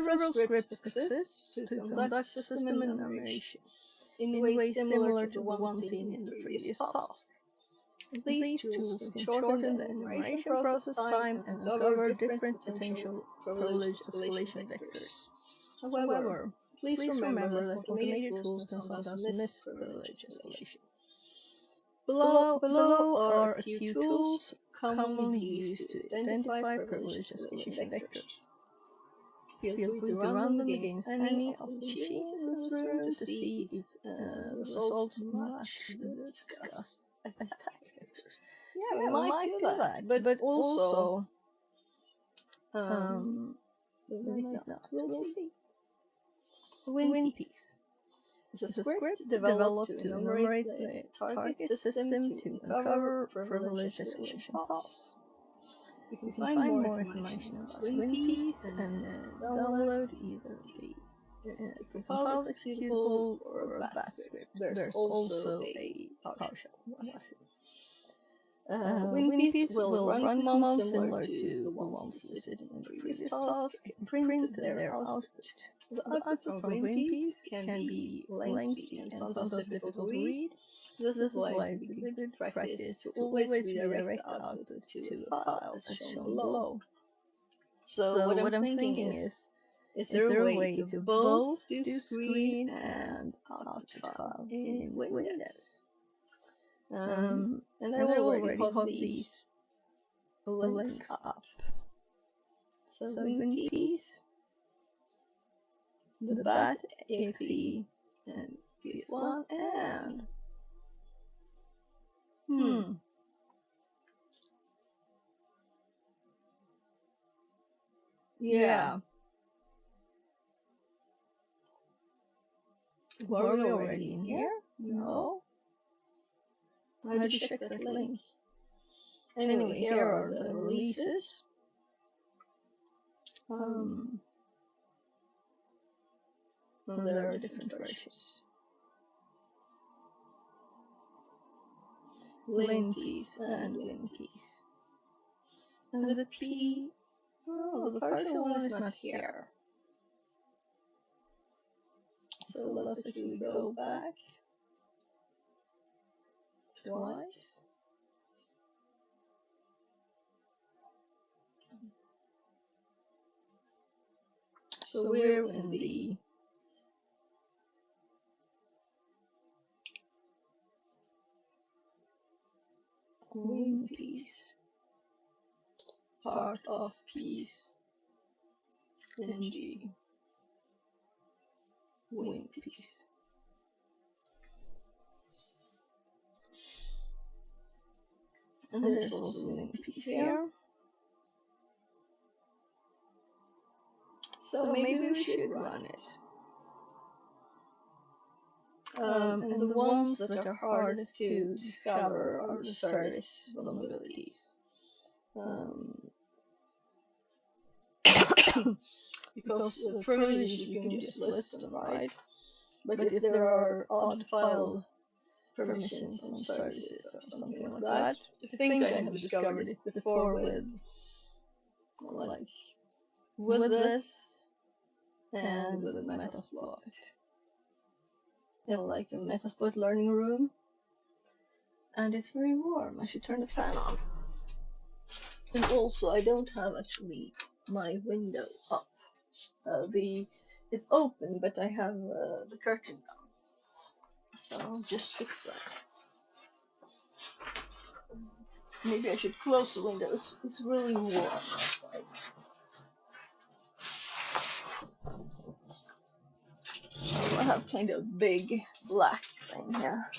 Several scripts exist to conduct system enumeration in ways similar to the one seen in the previous task. These tools can shorten the enumeration process time and uncover different potential privilege escalation vectors. However, please remember that automated tools can sometimes miss privilege escalation. Below are a few tools commonly used to identify privilege escalation vectors. Feel free to run them against any of the machines in this room to see if the results match the discussed attack vectors. Yeah, we might do that, but also we might not. We'll see. Win piece is a script developed to enumerate the target system to uncover privilege escalation paths. You can find more information about WinPiece and download either the precompiled executable or a bat script. There's also a PowerShell. WinPiece will run commands similar to the ones listed in the previous task and print their output. The output from WinPiece can be lengthy and sometimes difficult to read. This is why it would be good practice to always redirect the output to a file as shown below. So what I'm thinking is there a way to both do screen and output file in Windows? And I already have these links up. So WinPiece, the bat exe and PS1 and yeah. Were we already in here? No. I had to check that link. Anyway, here are the releases. And there are different versions. LinPiece and WinPiece. And the P... Oh, the partial one is not here. So let's actually go back twice. So we're in the WinPiece part of piece ng WinPiece. And there's also LinPiece here. So maybe we should run it. And the ones that are hardest to discover are the service vulnerabilities. Because the privileges you can just list them, right? But if there are odd file permissions on services or something like that, I think I have discovered it before with this and with Metasploit. In like a Metasploit learning room. And it's very warm. I should turn the fan on. And also, I don't have actually my window up. It's open, but I have the curtain down. So I'll just fix that. Maybe I should close the windows. It's really warm outside. So I have kind of big black thing here.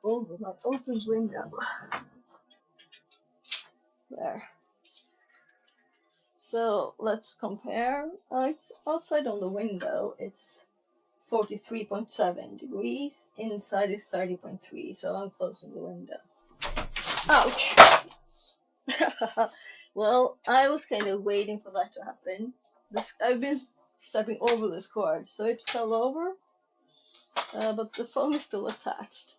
Over my open window. There. So let's compare. It's outside on the window, it's 43.7 degrees. Inside is 30.3, so I'm closing the window. Ouch! Well, I was kind of waiting for that to happen. I've been stepping over this cord, so it fell over. But the phone is still attached.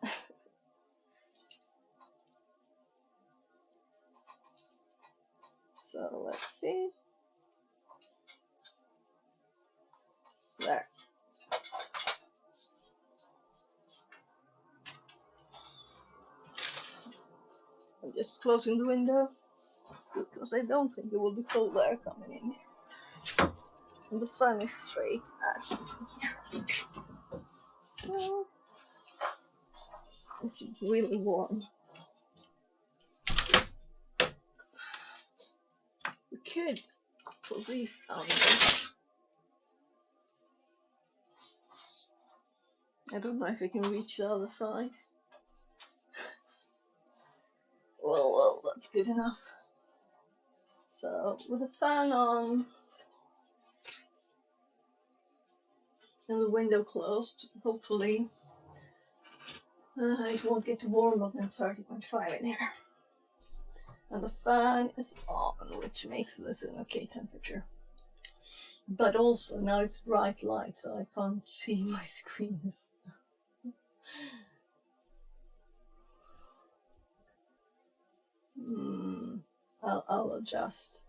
So let's see. There. I'm just closing the window because I don't think it will be cold air coming in. And the sun is straight at me. So it's really warm. We could put these down there. I don't know if I can reach the other side. Well, that's good enough. So with the fan on and the window closed, hopefully it won't get warmer than 30.5 in here. And the fan is on, which makes this an okay temperature. But also now it's bright light, so I can't see my screens. I'll adjust.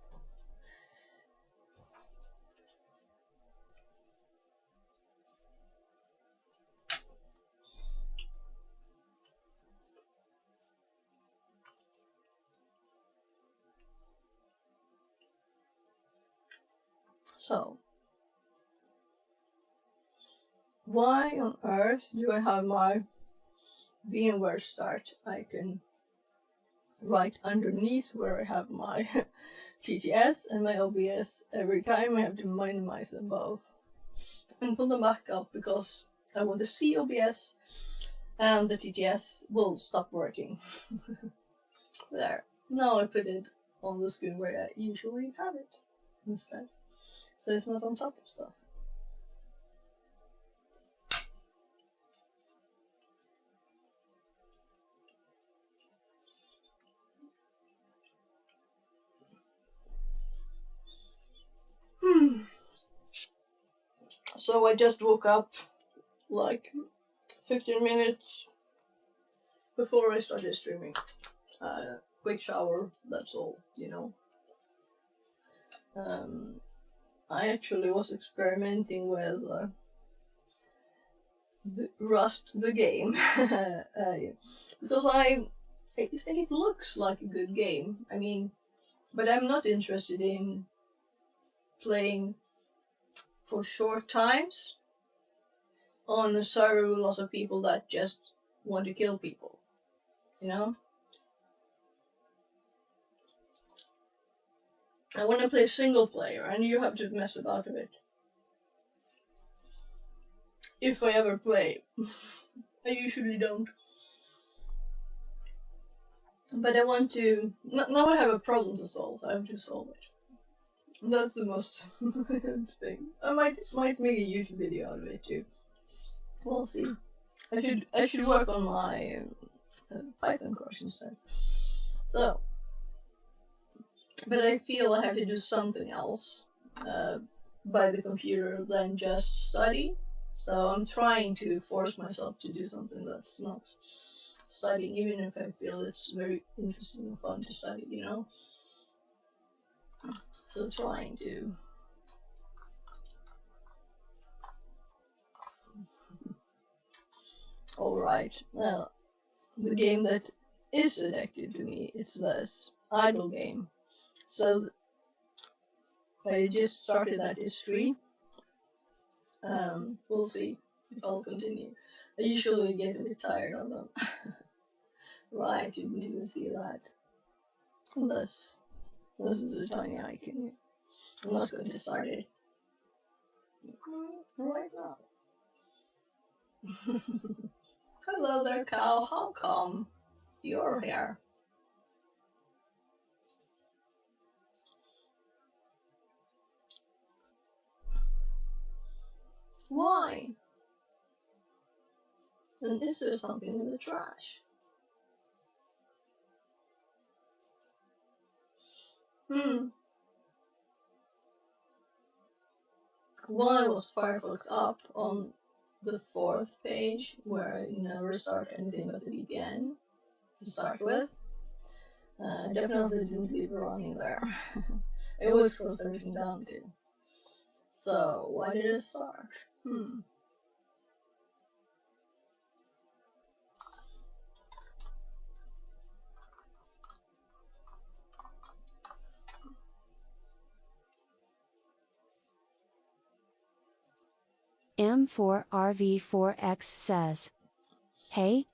So, why on earth do I have my VMware start icon right underneath where I have my TTS and my OBS? Every time I have to minimize them both and put them back up because I want to see OBS and the TTS will stop working. There. Now I put it on the screen where I usually have it instead. So it's not on top of stuff. So I just woke up like 15 minutes before I started streaming. Quick shower, that's all, you know. I actually was experimenting with Rust the game because I think it looks like a good game. I mean, but I'm not interested in playing for short times on a server with lots of people that just want to kill people, you know? I want to play single player, and you have to mess about a bit. If I ever play. I usually don't. But I want to... Now I have a problem to solve, I have to solve it. That's the most thing. I might make a YouTube video out of it too. We'll see. I should work on my Python course instead. So, but I feel I have to do something else by the computer than just study. So I'm trying to force myself to do something that's not studying, even if I feel it's very interesting and fun to study, you know? So trying to... Alright, well, the game that is addictive to me is this idle game. So I just started that, is free. We'll see if I'll continue. I usually get a bit tired of them. Right, you didn't even see that. This is a tiny icon here. I'm not going to start it right now. Hello there, cow. How come you're here? Why? And is there something in the trash? Why was Firefox up on the 4th page where I never start anything but the VPN to start with? Definitely didn't leave running there. I always close everything down too. So, why did it start? M4RV4X says, "Hey,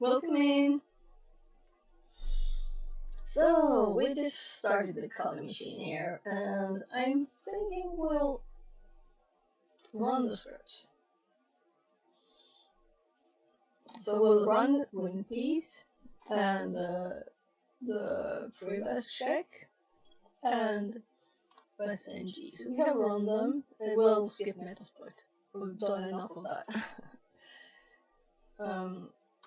welcome in. So, we just started the calling machine here, and I'm thinking we'll run the scripts. So we'll run win piece, and the previous check, and SNG. So we have run them, and we'll skip Metasploit. We've done enough of that.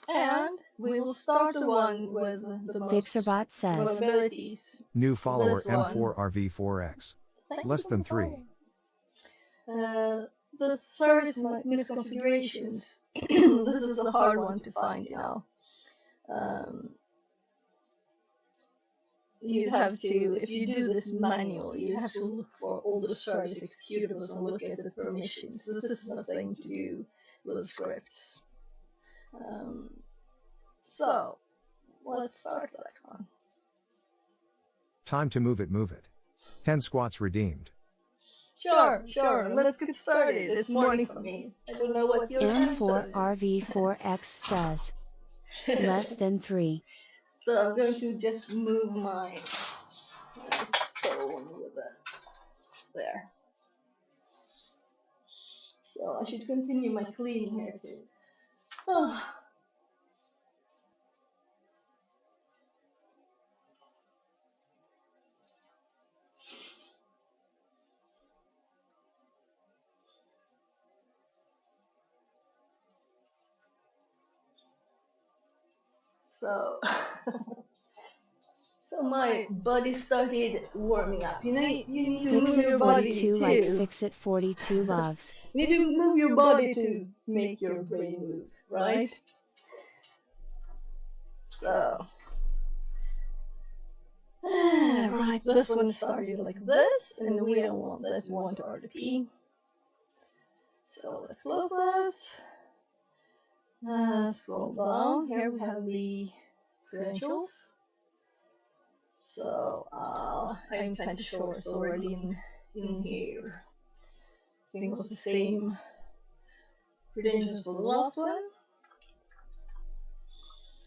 And we will start the one with the most Fixerbot says, vulnerabilities. New follower This one. M4RV4X. Less than 3. The service misconfigurations. This is a hard one to find, you know. You have to, if you do this manually, you have to look for all the service executables and look at the permissions. This is the thing to do with scripts. So, let's start that one. Time to move it, move it. 10 squats redeemed. Sure. Let's get started. It's morning for me. I don't know what your time is. M4RV4X says, less than 3. So I'm going to just move my phone with it. There. So I should continue my cleaning here too. Oh. So my body started warming up. You know, you need to move your body too. Like Fixit 42 loves. You need to move your body to make your brain move, right? So, right, this one started like this, and we don't want this. We want RDP. So let's close this. Scroll down. Here we have the credentials. So I'm kind of sure it's already in here. I think it was the same credentials for the last one.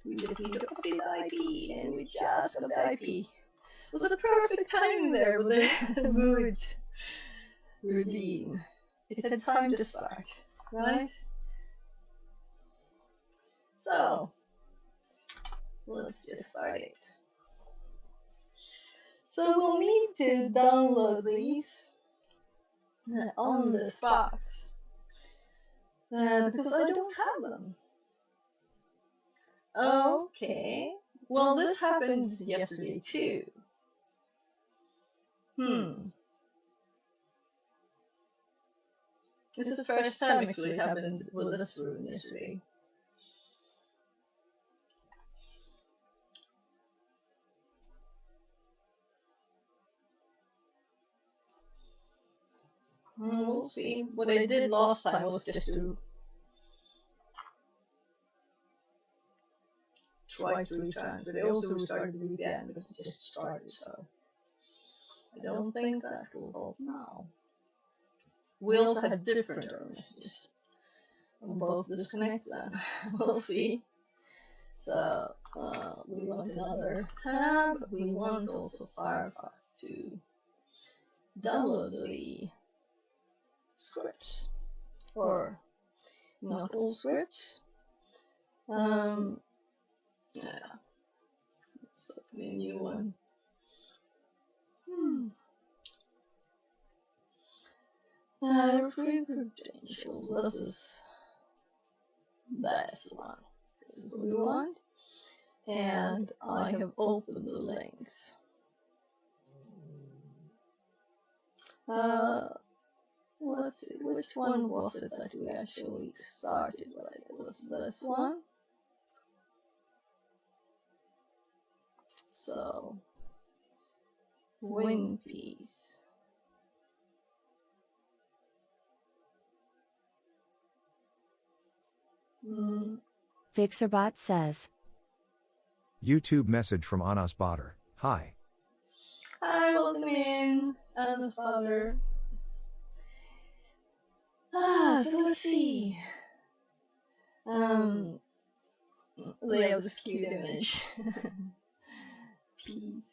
We just need to copy the IP, and we just got the IP. It was a perfect timing there with the mood redeem. It had time to start, right? So, let's just start it. So we'll need to download these on this box because I don't have them. Okay. Well, this happened yesterday too. This is the first time actually it happened with this room yesterday. We'll see. What I did last time was just to try 3 times, but I also restarted the VPN because it just started, so I don't think that will help now. We also had different error messages on both disconnects then. We'll see. So, we want another tab. We want also Firefox to download the scripts, or not all scripts. Yeah, let's open a new one. Free credentials. This is this one. This is what we want, and I have opened the links. Let's see, which one was it that we actually started with? It was this one. So, win piece. Fixerbot says, YouTube message from Anas Bader. Hi. Hi, welcome in, Anna Spotter. So let's see. They have this cute image. Peace.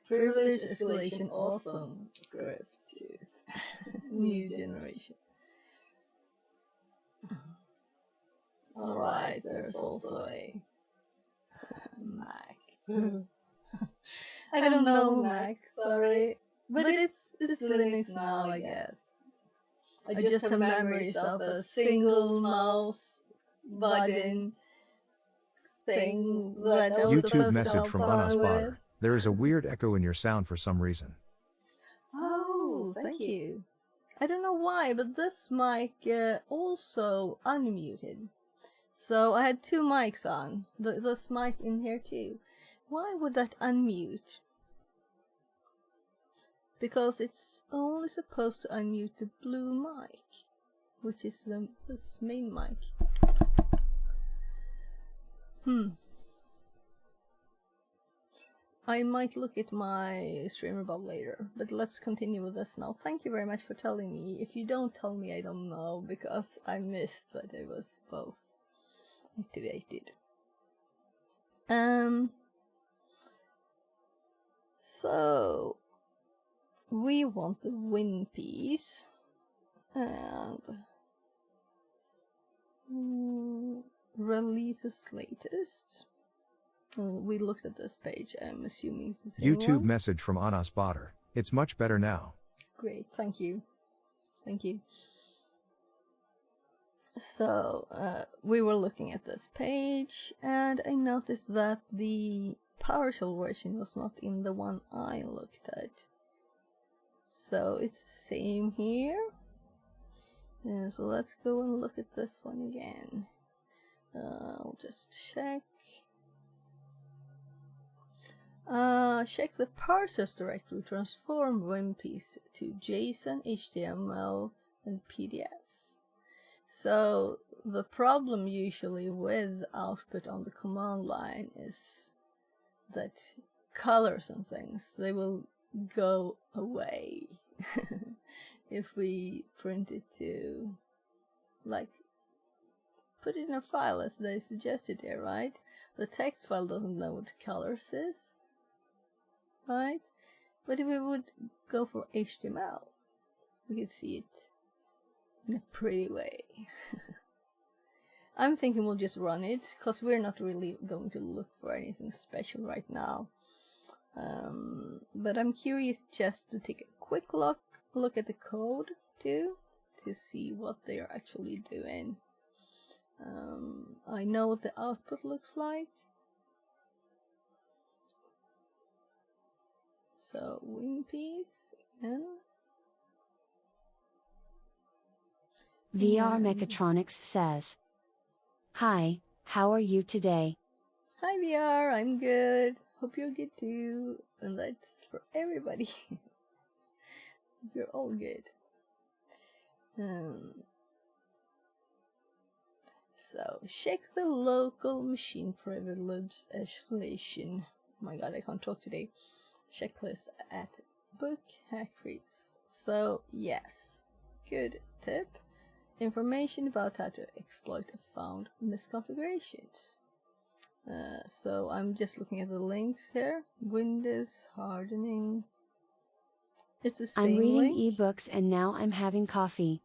Privilege, escalation, awesome script suit. New generation. Alright, there's also a Mac. I don't know Mac, sorry. But it's Linux now, I guess. I just have memories of a single mouse button thing that I was YouTube supposed to message help from someone Anas with. Bader. There is a weird echo in your sound for some reason. Oh, thank you. I don't know why, but this mic also unmuted. So I had two mics on. This mic in here too. Why would that unmute? Because it's only supposed to unmute the blue mic, which is this main mic. I might look at my streamer bot later, but let's continue with this now. Thank you very much for telling me. If you don't tell me, I don't know, because I missed that it was both activated. So we want the win piece and releases latest. We looked at this page. I'm assuming it's the same YouTube one. message from Anas Bader. It's much better now. Great, thank you. Thank you. So, we were looking at this page, and I noticed that the PowerShell version was not in the one I looked at. So, it's the same here. So let's go and look at this one again. I'll just check. Check the parsers directory, transform WinPiece to JSON, HTML, and PDF. So the problem usually with output on the command line is that colors and things, they will go away if we print it to, like, put it in a file as they suggested here, right? The text file doesn't know what colors is, right? But if we would go for HTML, we could see it in a pretty way. I'm thinking we'll just run it, because we're not really going to look for anything special right now. But I'm curious just to take a quick look at the code too, to see what they are actually doing. I know what the output looks like. So WinPiece and VR Mechatronics says, hi, how are you today? hi VR, I'm good. Hope you're good too. And that's for everybody. You're all good. So check the local machine privilege escalation. Oh my god, I can't talk today. Checklist at book hackfreaks. So yes, good tip. Information about how to exploit found misconfigurations. So I'm just looking at the links here. Windows hardening. It's the same I'm reading link. ebooks and now I'm having coffee.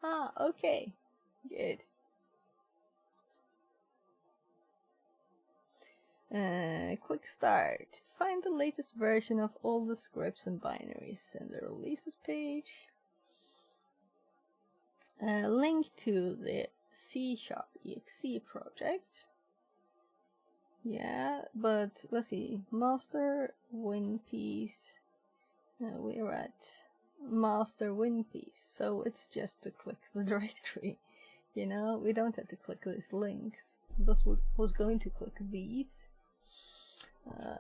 Ah, okay. Good. Quick start. Find the latest version of all the scripts and binaries in the releases page. Link to the C#exe project. Yeah, but let's see. Master WinPiece. We're at Master WinPiece, so it's just to click the directory. You know, we don't have to click these links. That's what was going to click these,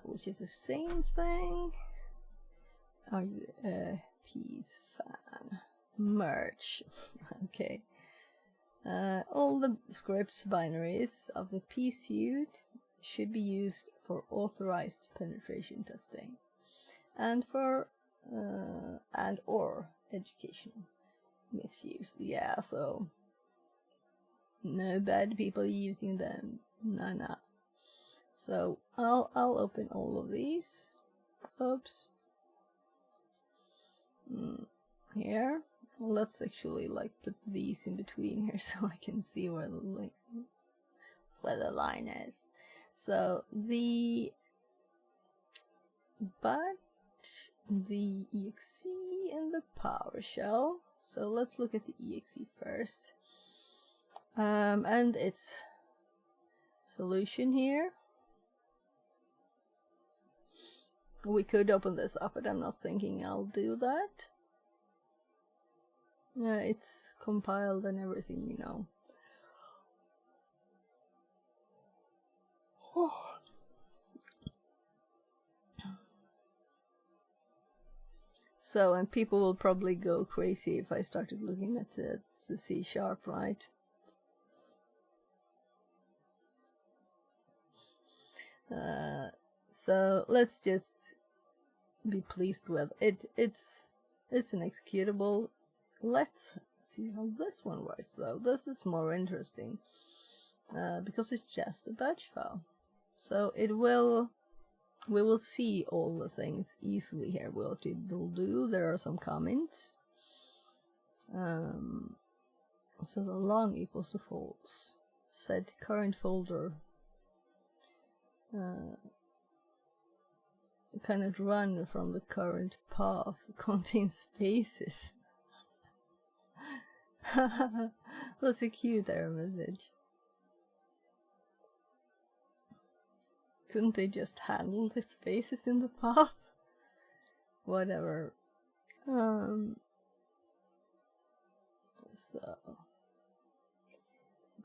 which is the same thing. Are you a peace fan? Merge. Okay. All the scripts binaries of the P suite should be used for authorized penetration testing and for and or educational misuse. Yeah, so no bad people using them. No. So I'll open all of these. Oops. Here. Let's actually like put these in between here so I can see where the line is. So the exe and the PowerShell. So let's look at the exe first. And its solution here. We could open this up, but I'm not thinking I'll do that. It's compiled and everything, you know. So, and people will probably go crazy if I started looking at the C#, right? So let's just be pleased with it. It's an executable. Let's see how this one works. So this is more interesting because it's just a batch file. So we will see all the things easily here. What it will do, there are some comments. So the long equals to false. Set current folder. Cannot run from the current path. Contains spaces. That's a cute error message. Couldn't they just handle the spaces in the path? Whatever. So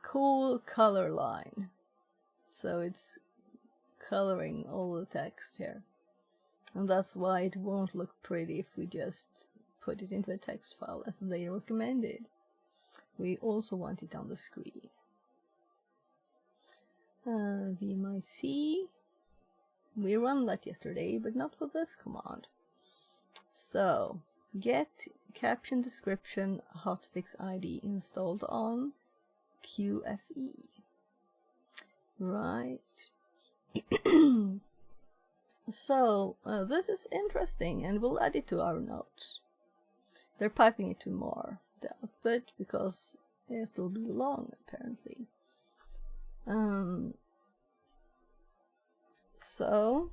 cool color line. So it's coloring all the text here. And that's why it won't look pretty if we just put it into a text file as they recommended. We also want it on the screen. vmic. We ran that yesterday, but not with this command. So, get caption description hotfix ID installed on QFE. Right. So, this is interesting, and we'll add it to our notes. They're piping it to more, the output, because it'll be long, apparently. So,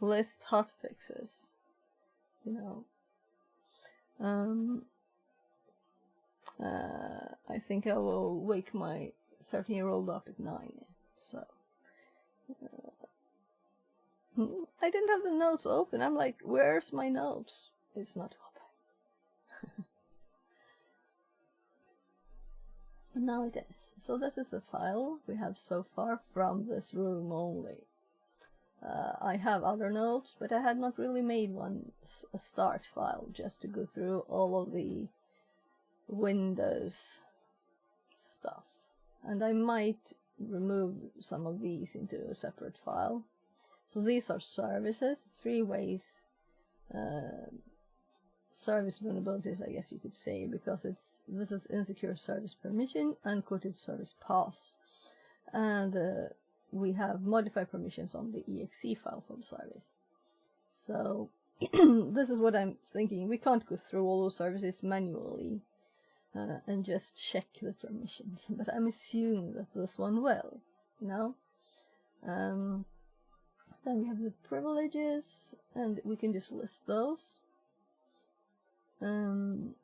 list hotfixes, you know. I think I will wake my 13-year-old up at 9, so. I didn't have the notes open. I'm like, where's my notes? It's not open. And now it is. So this is a file we have so far from this room only. I have other notes, but I had not really made a start file just to go through all of the Windows stuff. And I might remove some of these into a separate file. So these are services, 3 ways, service vulnerabilities, I guess you could say, because this is insecure service permission, unquoted service paths, and we have modified permissions on the exe file for the service. So this is what I'm thinking. We can't go through all those services manually and just check the permissions, but I'm assuming that this one will, you know. Then we have the privileges, and we can just list those. And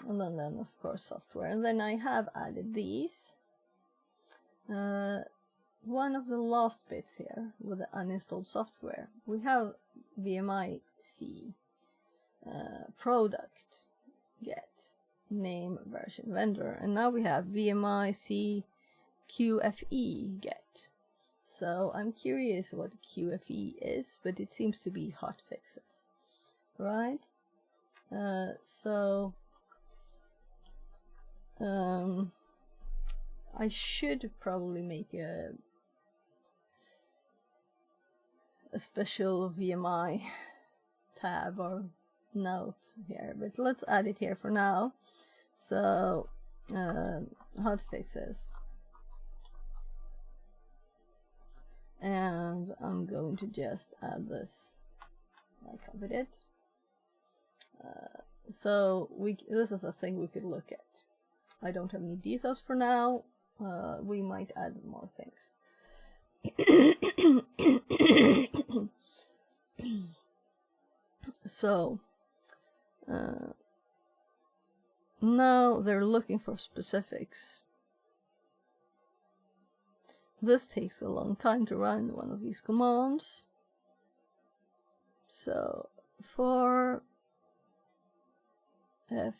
then of course software. And then I have added these. One of the last bits here with the uninstalled software. We have vmic product get name version vendor. And now we have VMI C QFE get. So I'm curious what QFE is, but it seems to be hotfixes, right? I should probably make a special VMI tab or note here, but let's add it here for now. So hotfixes, and I'm going to just add this. I copied it. So this is a thing we could look at. I don't have any details for now. We might add more things. So now they're looking for specifics. This takes a long time to run one of these commands. So for F,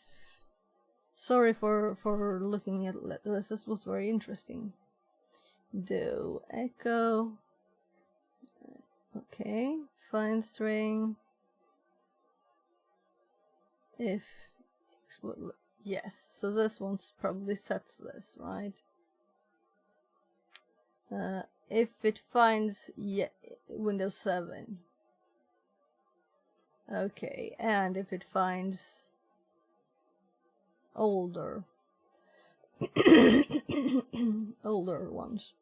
sorry for looking at this. This was very interesting. Do echo. Okay, find string. If yes, so this one probably sets this, right? If it finds Windows 7. Okay, and if it finds older older ones.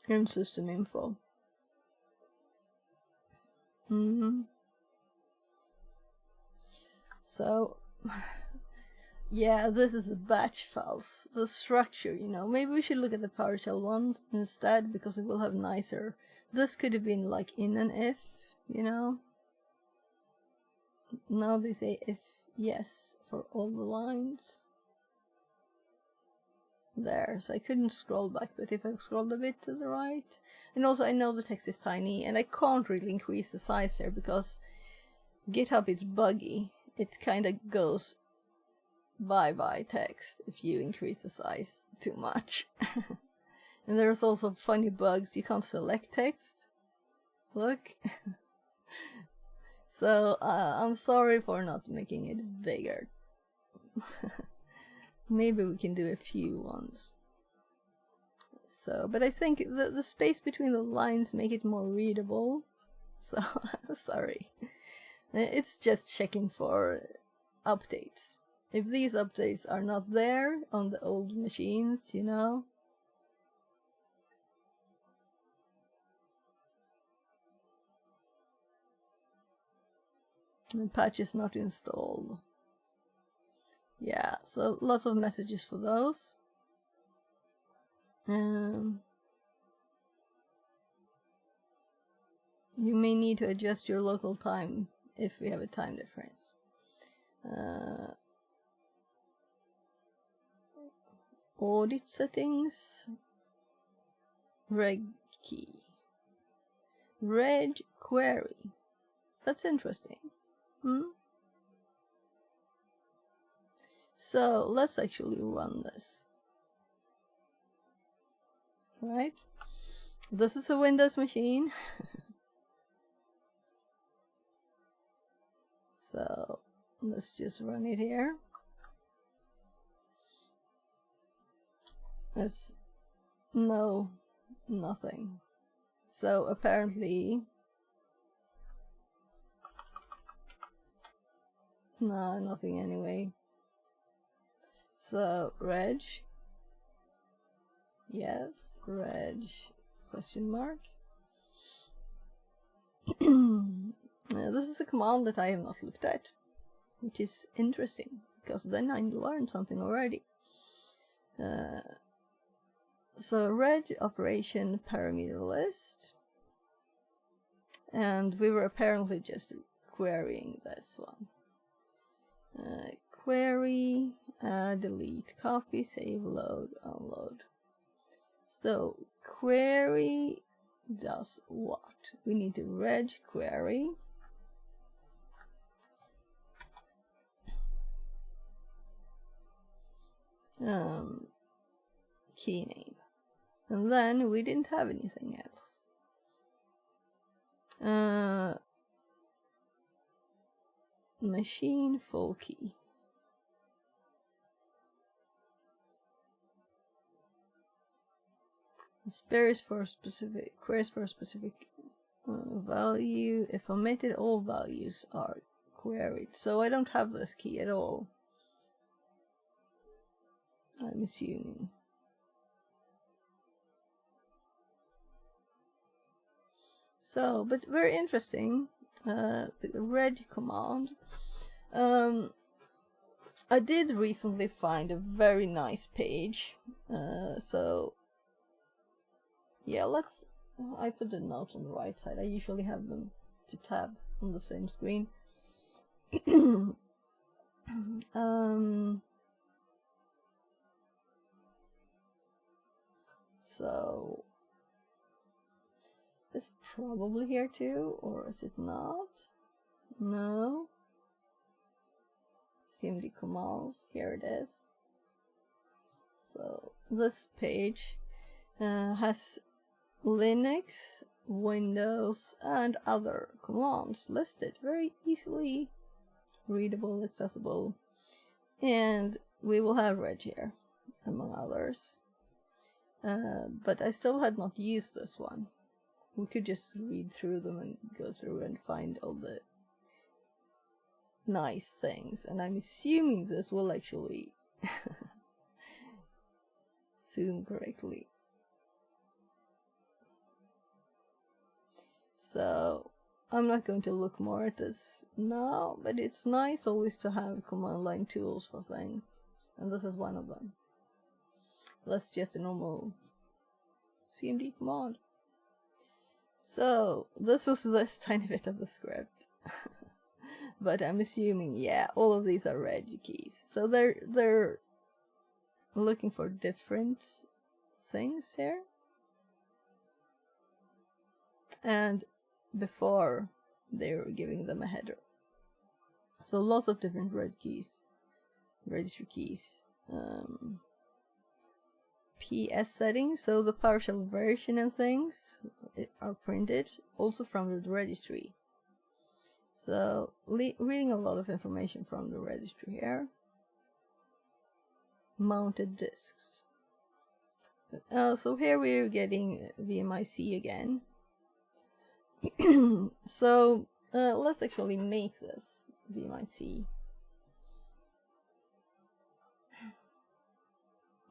In system info. So yeah, this is a batch files. The structure, you know, maybe we should look at the PowerShell ones instead, because it will have nicer. This could have been like in an if, you know. Now they say if yes for all the lines. There, so I couldn't scroll back, but if I scrolled a bit to the right, and also I know the text is tiny, and I can't really increase the size here because GitHub is buggy. It kind of goes bye-bye text if you increase the size too much. And there's also funny bugs. You can't select text. Look. So I'm sorry for not making it bigger. Maybe we can do a few ones. So, but I think the space between the lines make it more readable. So, sorry. It's just checking for updates. If these updates are not there on the old machines, you know. The patch is not installed. Yeah, so lots of messages for those. You may need to adjust your local time if we have a time difference. Audit settings. Reg key. Reg query. That's interesting. So let's actually run this. Right? This is a Windows machine. So let's just run it here. There's nothing. So apparently, no, nothing anyway. So reg, yes, reg, question mark. This is a command that I have not looked at, which is interesting, because then I learned something already. So reg operation parameter list, and we were apparently just querying this one. Query, delete, copy, save, load, unload. So query does what? We need a reg query. Key name. And then we didn't have anything else. Machine full key. Queries for a specific value. If omitted, all values are queried. So I don't have this key at all, I'm assuming. So, but very interesting. The reg command. I did recently find a very nice page. So yeah, I put the notes on the right side. I usually have them to tab on the same screen. So it's probably here too, or is it not? No. CMD commands, here it is. So this page has Linux, Windows, and other commands listed, very easily readable, accessible, and we will have reg here, among others. But I still had not used this one. We could just read through them and go through and find all the nice things, and I'm assuming this will actually zoom correctly. So I'm not going to look more at this now, but it's nice always to have command line tools for things, and this is one of them. That's just a normal CMD command. So this was this tiny bit of the script. But I'm assuming, yeah, all of these are reg keys. So they're looking for different things here. And before they were giving them a header. So lots of different reg keys, registry keys. PS settings, so the PowerShell version and things are printed also from the registry. So reading a lot of information from the registry here. Mounted disks. So here we're getting VMIC again. So let's actually make this VMIC.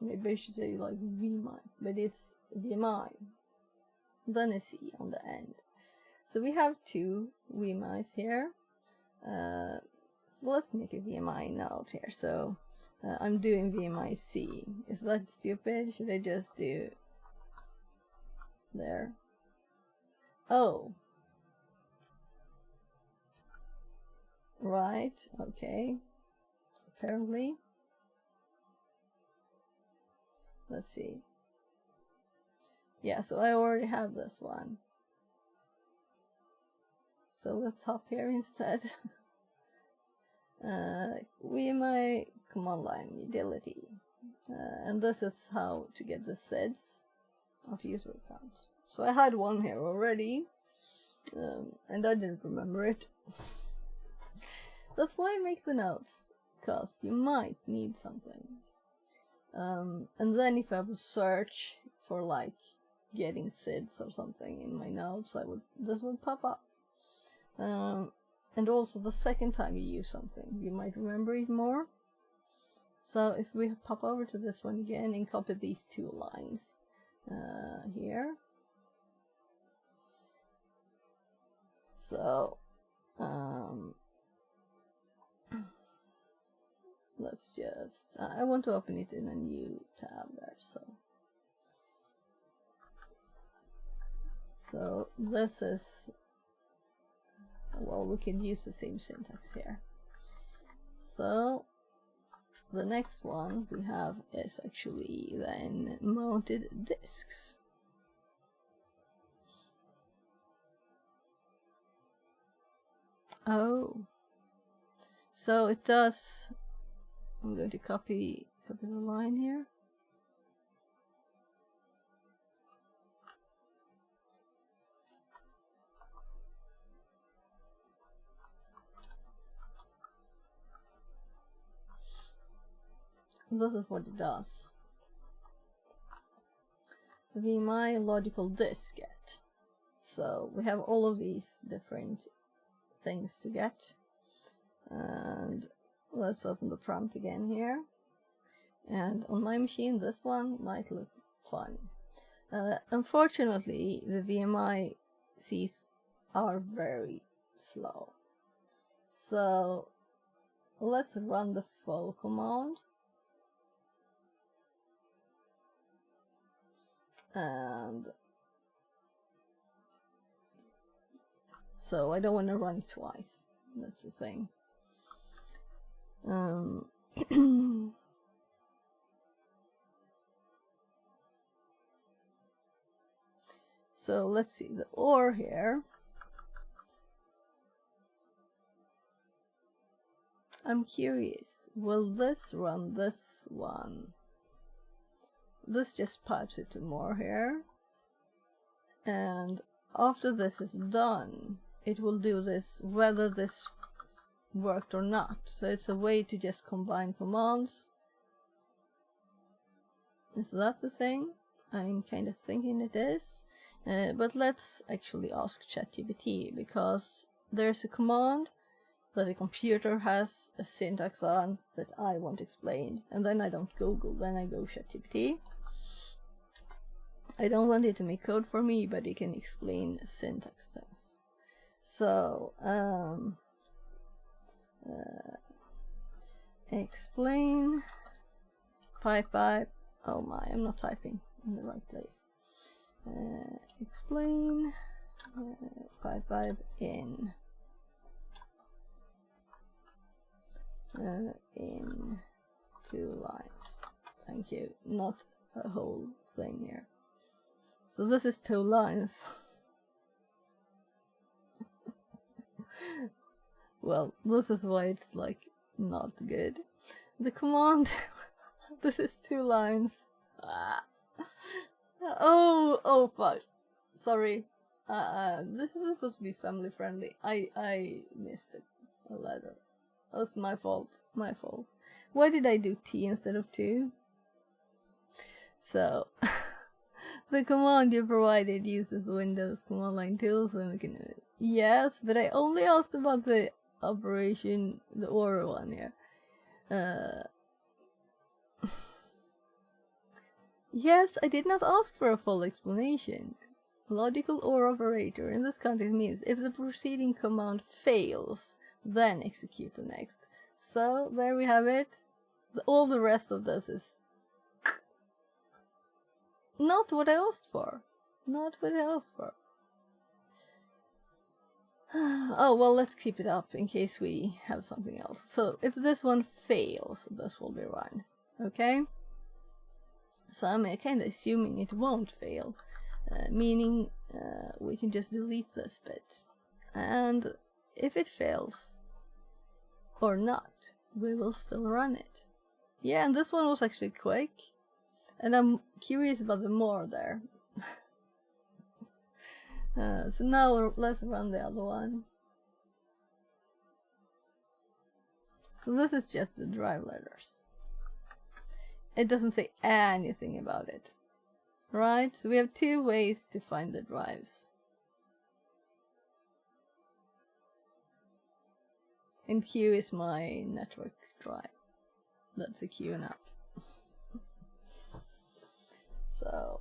Maybe I should say like VMI, but it's VMI, then a C on the end. So we have two VMIs here. So let's make a VMI note here. So I'm doing VMIC. Is that stupid? Should I just do there? Oh. Right, okay. Apparently. Let's see. Yeah, so I already have this one. So let's hop here instead. VMI command line utility. And this is how to get the SIDs of user accounts. So I had one here already, and I didn't remember it. That's why I make the notes, because you might need something. And then if I would search for like getting SIDs or something in my notes, this would pop up. And also the second time you use something, you might remember it more. So if we pop over to this one again and copy these two lines here. So let's just, I want to open it in a new tab there, so this is, well, we can use the same syntax here. So the next one we have is actually then mounted disks. Oh, so it does. I'm going to copy the line here. This is what it does. The VMI logical disk get. So we have all of these different things to get. And let's open the prompt again here. And on my machine, this one might look fun. Unfortunately, the VMICs are very slow. So let's run the full command. And so I don't want to run it twice. That's the thing. So let's see the OR here. I'm curious, will this run this one? This just pipes it to more here. And after this is done, it will do this whether this worked or not. So it's a way to just combine commands. Is that the thing? I'm kind of thinking it is. But let's actually ask ChatGPT, because there's a command that a computer has a syntax on that I want explained, and then I don't Google, then I go ChatGPT. I don't want it to make code for me, but it can explain syntax things. So, explain pipe. Oh my, I'm not typing in the right place. Explain pipe in 2 lines. Thank you. Not a whole thing here. So this is 2 lines. Well, this is why it's like not good. The command. This is 2 lines. Oh fuck. Sorry. This is supposed to be family friendly. I missed a letter. That's my fault. My fault. Why did I do T instead of 2? So, the command you provided uses Windows command line tools, and we can do it. Yes, but I only asked about the operation, the OR one here. Yes, I did not ask for a full explanation. Logical OR operator in this context means if the preceding command fails, then execute the next. So there we have it. All the rest of this is not what I asked for. Not what I asked for. Oh, well, let's keep it up in case we have something else. So if this one fails, this will be run. Okay? So I'm kind of assuming it won't fail, meaning we can just delete this bit. And if it fails or not, we will still run it. Yeah, and this one was actually quick. And I'm curious about the more there. So now let's run the other one. So this is just the drive letters. It doesn't say anything about it. Right? So we have 2 ways to find the drives. And Q is my network drive. That's a QNAP. So,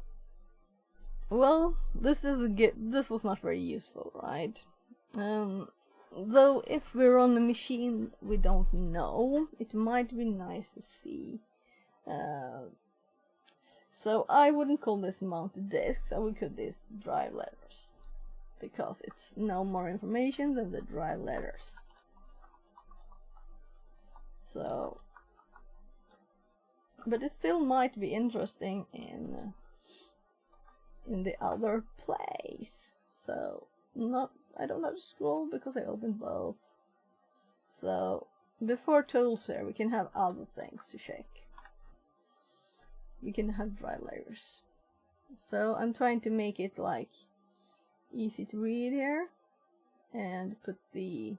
well, this was not very useful, right? Though if we're on a machine we don't know, it might be nice to see. So I wouldn't call this mounted disks, I would call this drive letters, because it's no more information than the drive letters. So, but it still might be interesting in the other place. So not I don't have to scroll because I opened both. So before tools here, we can have other things to check. We can have dry layers. So I'm trying to make it like easy to read here and put the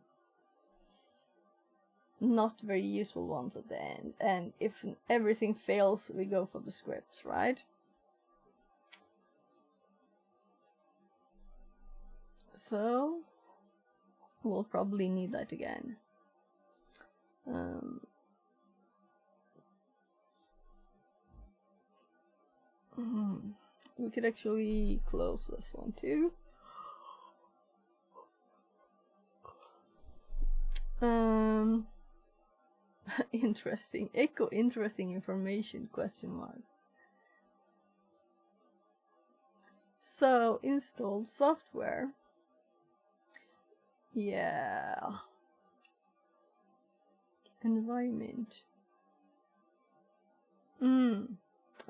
not very useful ones at the end. And if everything fails, we go for the scripts, right? So we'll probably need that again. We could actually close this one too. Interesting. Echo interesting information, question mark. So, installed software. Yeah. Environment.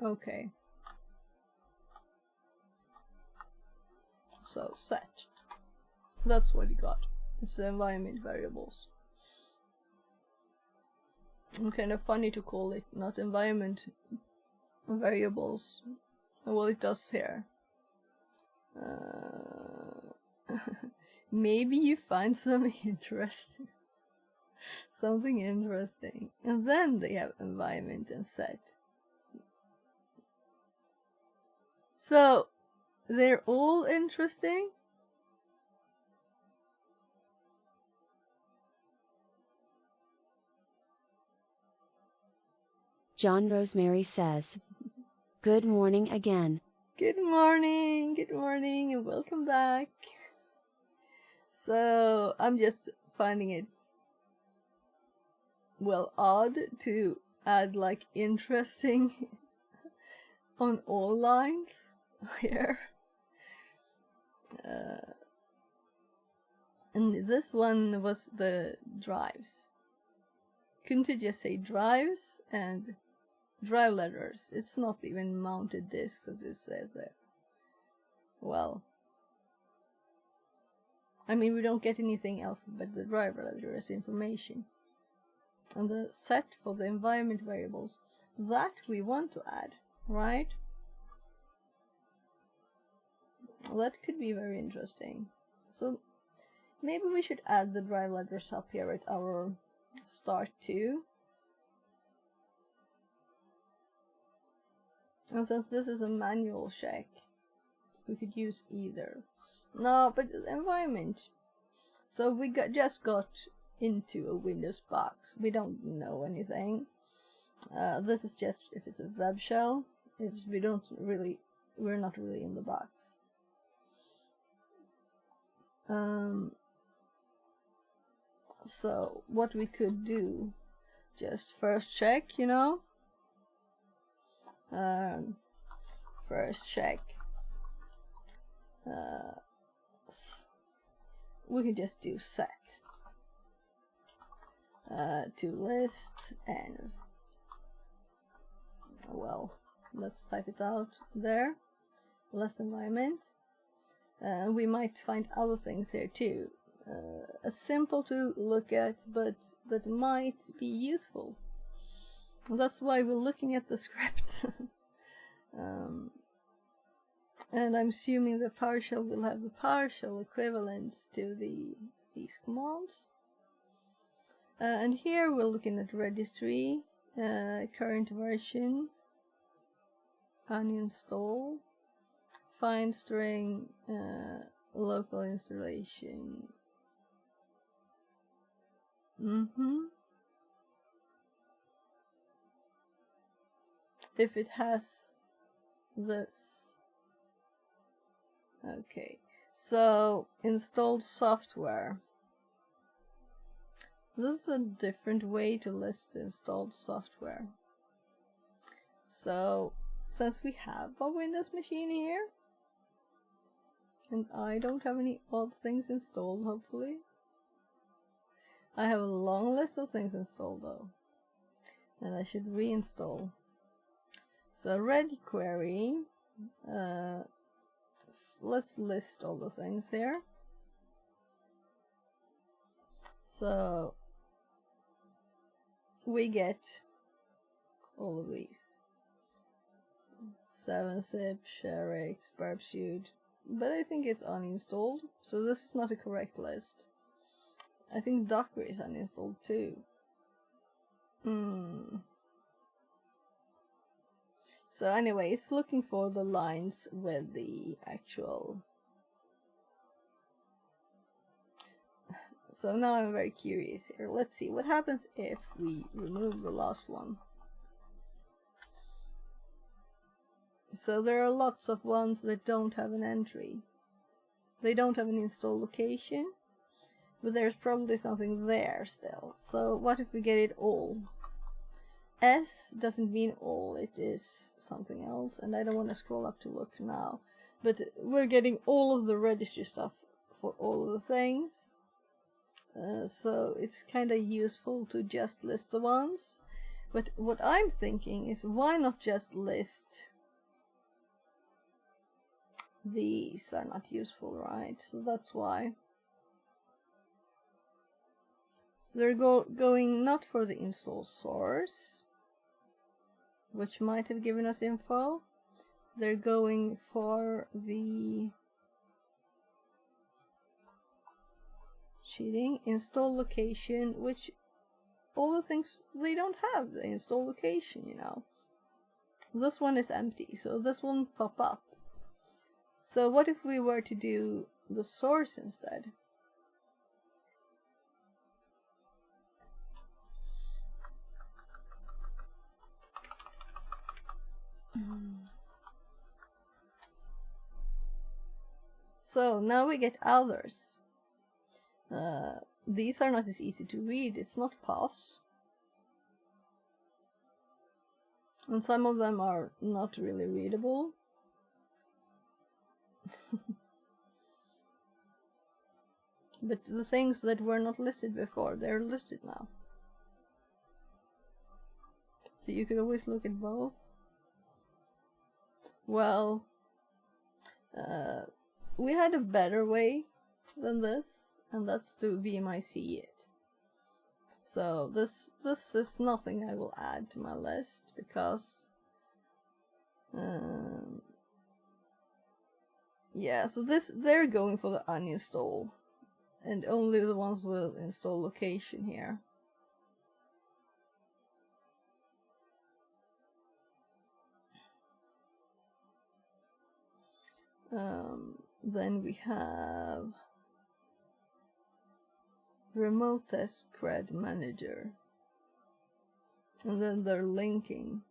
Okay. So, set. That's what you got. It's the environment variables. Kind of funny to call it not environment variables. Well, it does here. Maybe you find something interesting. Something interesting. And then they have environment and set. So, they're all interesting? John Rosemary says, "Good morning again." Good morning, and welcome back. So, I'm just finding it, well, odd to add like interesting on all lines here. And this one was the drives. Couldn't you just say drives and drive letters? It's not even mounted disks as it says there. Well, I mean, we don't get anything else but the driver letter as information. And the set for the environment variables, that we want to add, right? Well, that could be very interesting. So maybe we should add the drive letters up here at our start too. And since this is a manual check, we could use either. No, but environment. So we just got into a Windows box. We don't know anything. This is just if it's a web shell. If we're not really in the box. So what we could do, just first check, you know. First check. We can just do set to list and, well, let's type it out there. List environment. We might find other things here too. Simple to look at, but that might be useful. That's why we're looking at the script. And I'm assuming the PowerShell will have the PowerShell equivalents to these commands. And here we're looking at registry, current version, uninstall, find string, local installation. If it has this. Okay, so installed software. This is a different way to list installed software. So, since we have a Windows machine here, and I don't have any odd things installed, hopefully. I have a long list of things installed though, and I should reinstall. So ready query, let's list all the things here. So we get all of these. 7-zip, ShareX, Barbsuit, but I think it's uninstalled, so this is not a correct list. I think Docker is uninstalled too. So anyway, it's looking for the lines with the actual. So now I'm very curious here. Let's see what happens if we remove the last one. So there are lots of ones that don't have an entry. They don't have an install location, but there's probably something there still. So what if we get it all? S doesn't mean all, it is something else, and I don't want to scroll up to look now. But we're getting all of the registry stuff for all of the things. So it's kind of useful to just list the ones. But what I'm thinking is, why not just list these? Are not useful, right? So that's why. So they're going not for the install source, which might have given us info. They're going for the cheating install location, which all the things they don't have the install location, you know. This one is empty, so this won't pop up. So what if we were to do the source instead? So now we get others. These are not as easy to read. It's not POS. And some of them are not really readable. But the things that were not listed before, they're listed now. So you could always look at both. Well, we had a better way than this, and that's to VMIC it. So this is nothing I will add to my list, because yeah, so they're going for the uninstall, and only the ones with install location here. Then we have remote test cred manager, and then they're linking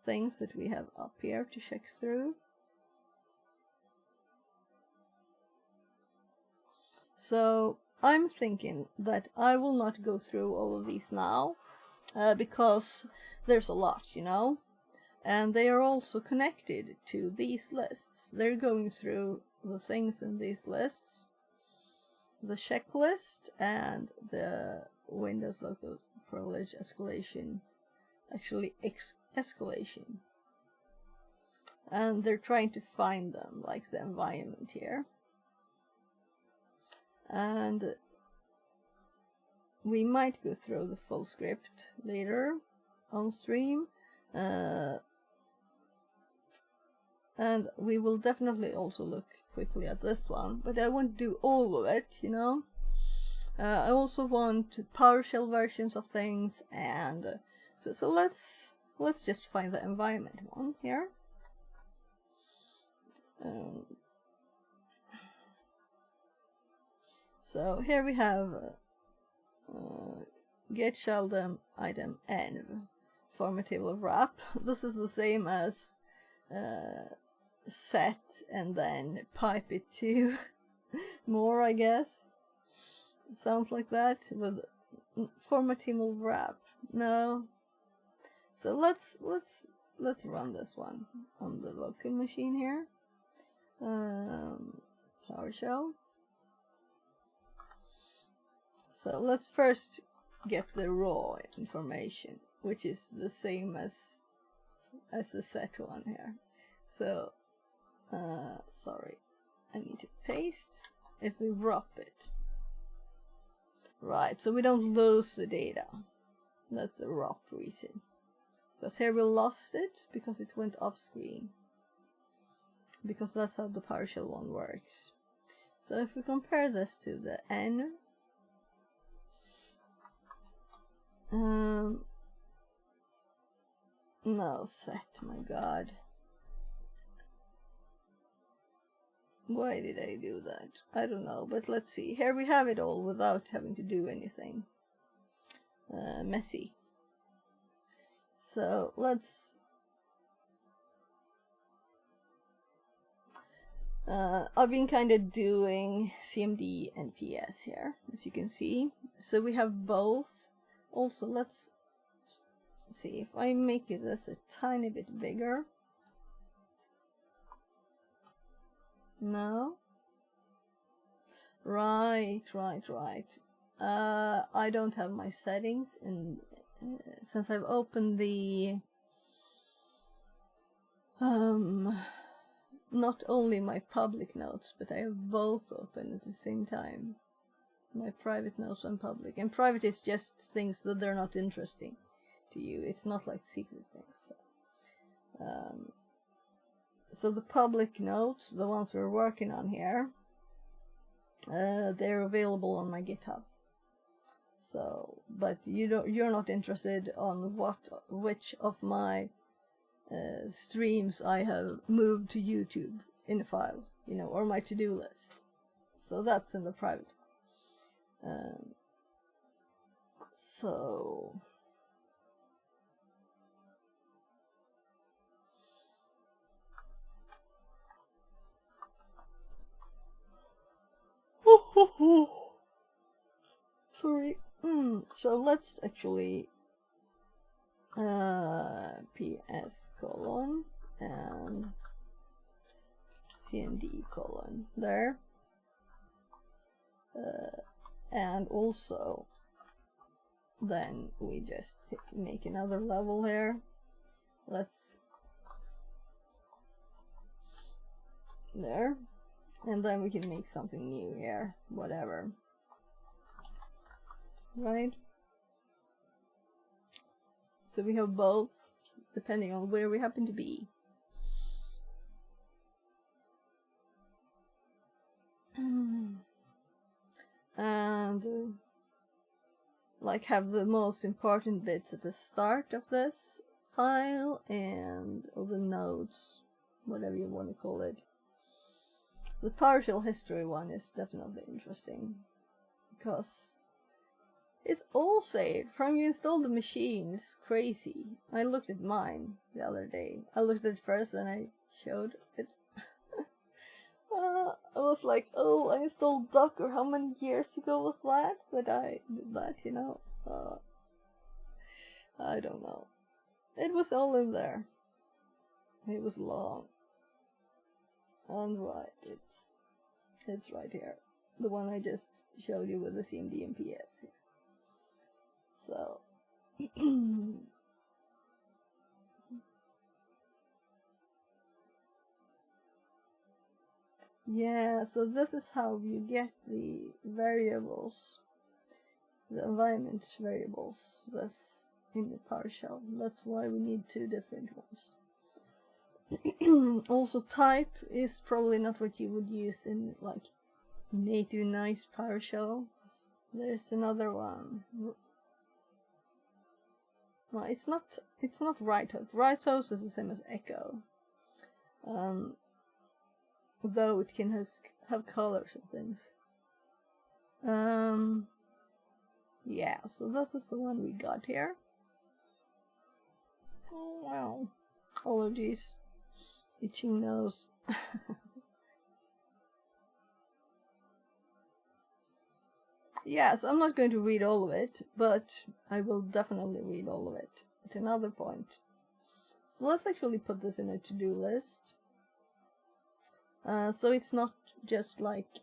things that we have up here to check through. So I'm thinking that I will not go through all of these now, because there's a lot, you know, and they are also connected to these lists. They're going through the things in these lists, the checklist and the Windows local privilege escalation, actually escalation, and they're trying to find them, like the environment here. And we might go through the full script later on stream, and we will definitely also look quickly at this one, but I won't do all of it, you know. I also want PowerShell versions of things, and so let's just find the environment one here. So here we have get sheldom item env format table of wrap. This is the same as set and then pipe it to more, I guess. It sounds like that with format table wrap. No. So let's run this one on the local machine here. PowerShell. So let's first get the raw information, which is the same as the set one here. So, sorry, I need to paste. If we wrap it, Right, so we don't lose the data. That's the rock reason. Because here we lost it because it went off screen. Because that's how the partial one works. So if we compare this to the N, no set, my god. Why did I do that? I don't know, but let's see. Here we have it all without having to do anything messy. So let's I've been kind of doing CMD and PS here, as you can see. So we have both. Also, let's see if I make this a tiny bit bigger. No. Right. I don't have my settings, and since I've opened the not only my public notes, but I have both open at the same time. My private notes and public. And private is just things that they're not interesting to you. It's not like secret things. So the public notes, the ones we're working on here, they're available on my GitHub. So, but you're not interested on which of my streams I have moved to YouTube in a file, you know, or my to-do list. So that's in the private. So sorry. So let's actually PS colon and CMD colon there, and also then we just make another level here. Let's there, and then we can make something new here, whatever, right? So we have both, depending on where we happen to be. And like have the most important bits at the start of this file and all the nodes, whatever you want to call it. The partial history one is definitely interesting because it's all saved from you installed the machine. It's crazy. I looked at mine the other day. I looked at it first and I showed it. I was like, oh, I installed Docker. How many years ago was that I did that, you know? I don't know. It was all in there. It was long. And right, it's right here. The one I just showed you with the CMD and PS here. So yeah, so this is how you get the variables, the environment variables, this in the partial. That's why we need two different ones. Also, type is probably not what you would use in like native nice PowerShell. There's another one. No, it's not right host. Right host is the same as echo. Though it can have colors and things. Yeah, so this is the one we got here. Oh wow. All of these itching nose. Yeah, so I'm not going to read all of it, but I will definitely read all of it at another point. So let's actually put this in a to-do list. So it's not just like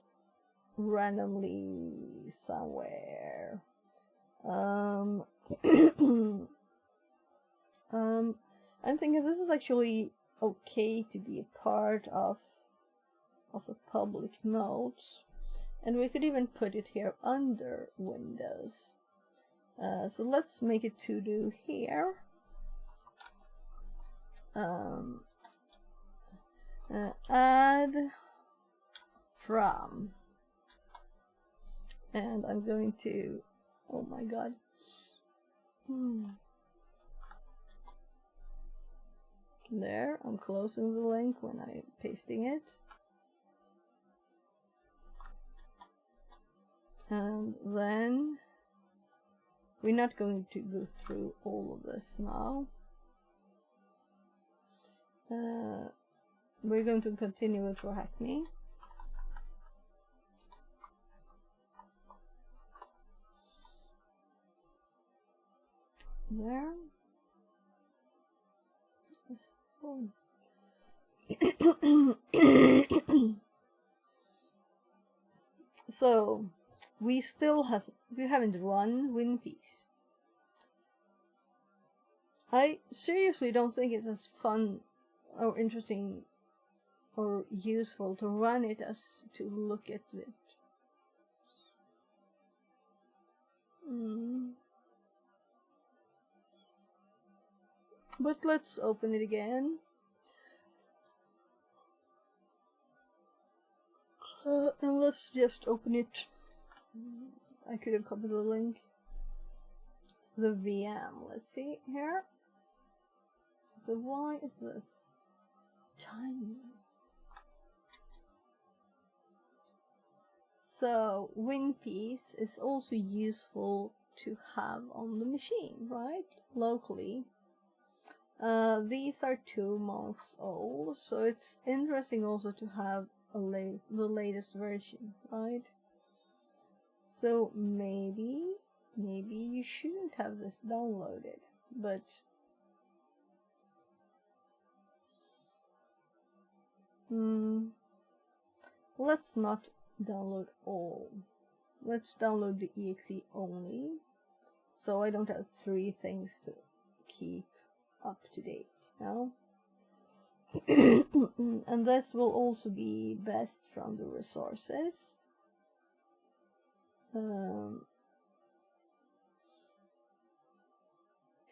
randomly somewhere. I'm thinking this is actually okay to be a part of the public notes, And we could even put it here under Windows. So let's make it to do here. Add from. And I'm going to, oh my god. There, I'm closing the link when I'm pasting it. And then we're not going to go through all of this now. We're going to continue with TryHackMe. There. Yes. Oh. So we haven't run WinPiece. I seriously don't think it's as fun or interesting or useful to run it as to look at it. But let's open it again. And let's just open it. I could have copied the link. The VM. Let's see here. So why is this tiny? So WinPiece is also useful to have on the machine, right? Locally. These are 2 months old, so it's interesting also to have the latest version, right? So maybe you shouldn't have this downloaded, but let's not download all. Let's download the exe only, so I don't have 3 things to keep up to date now. And this will also be best from the resources.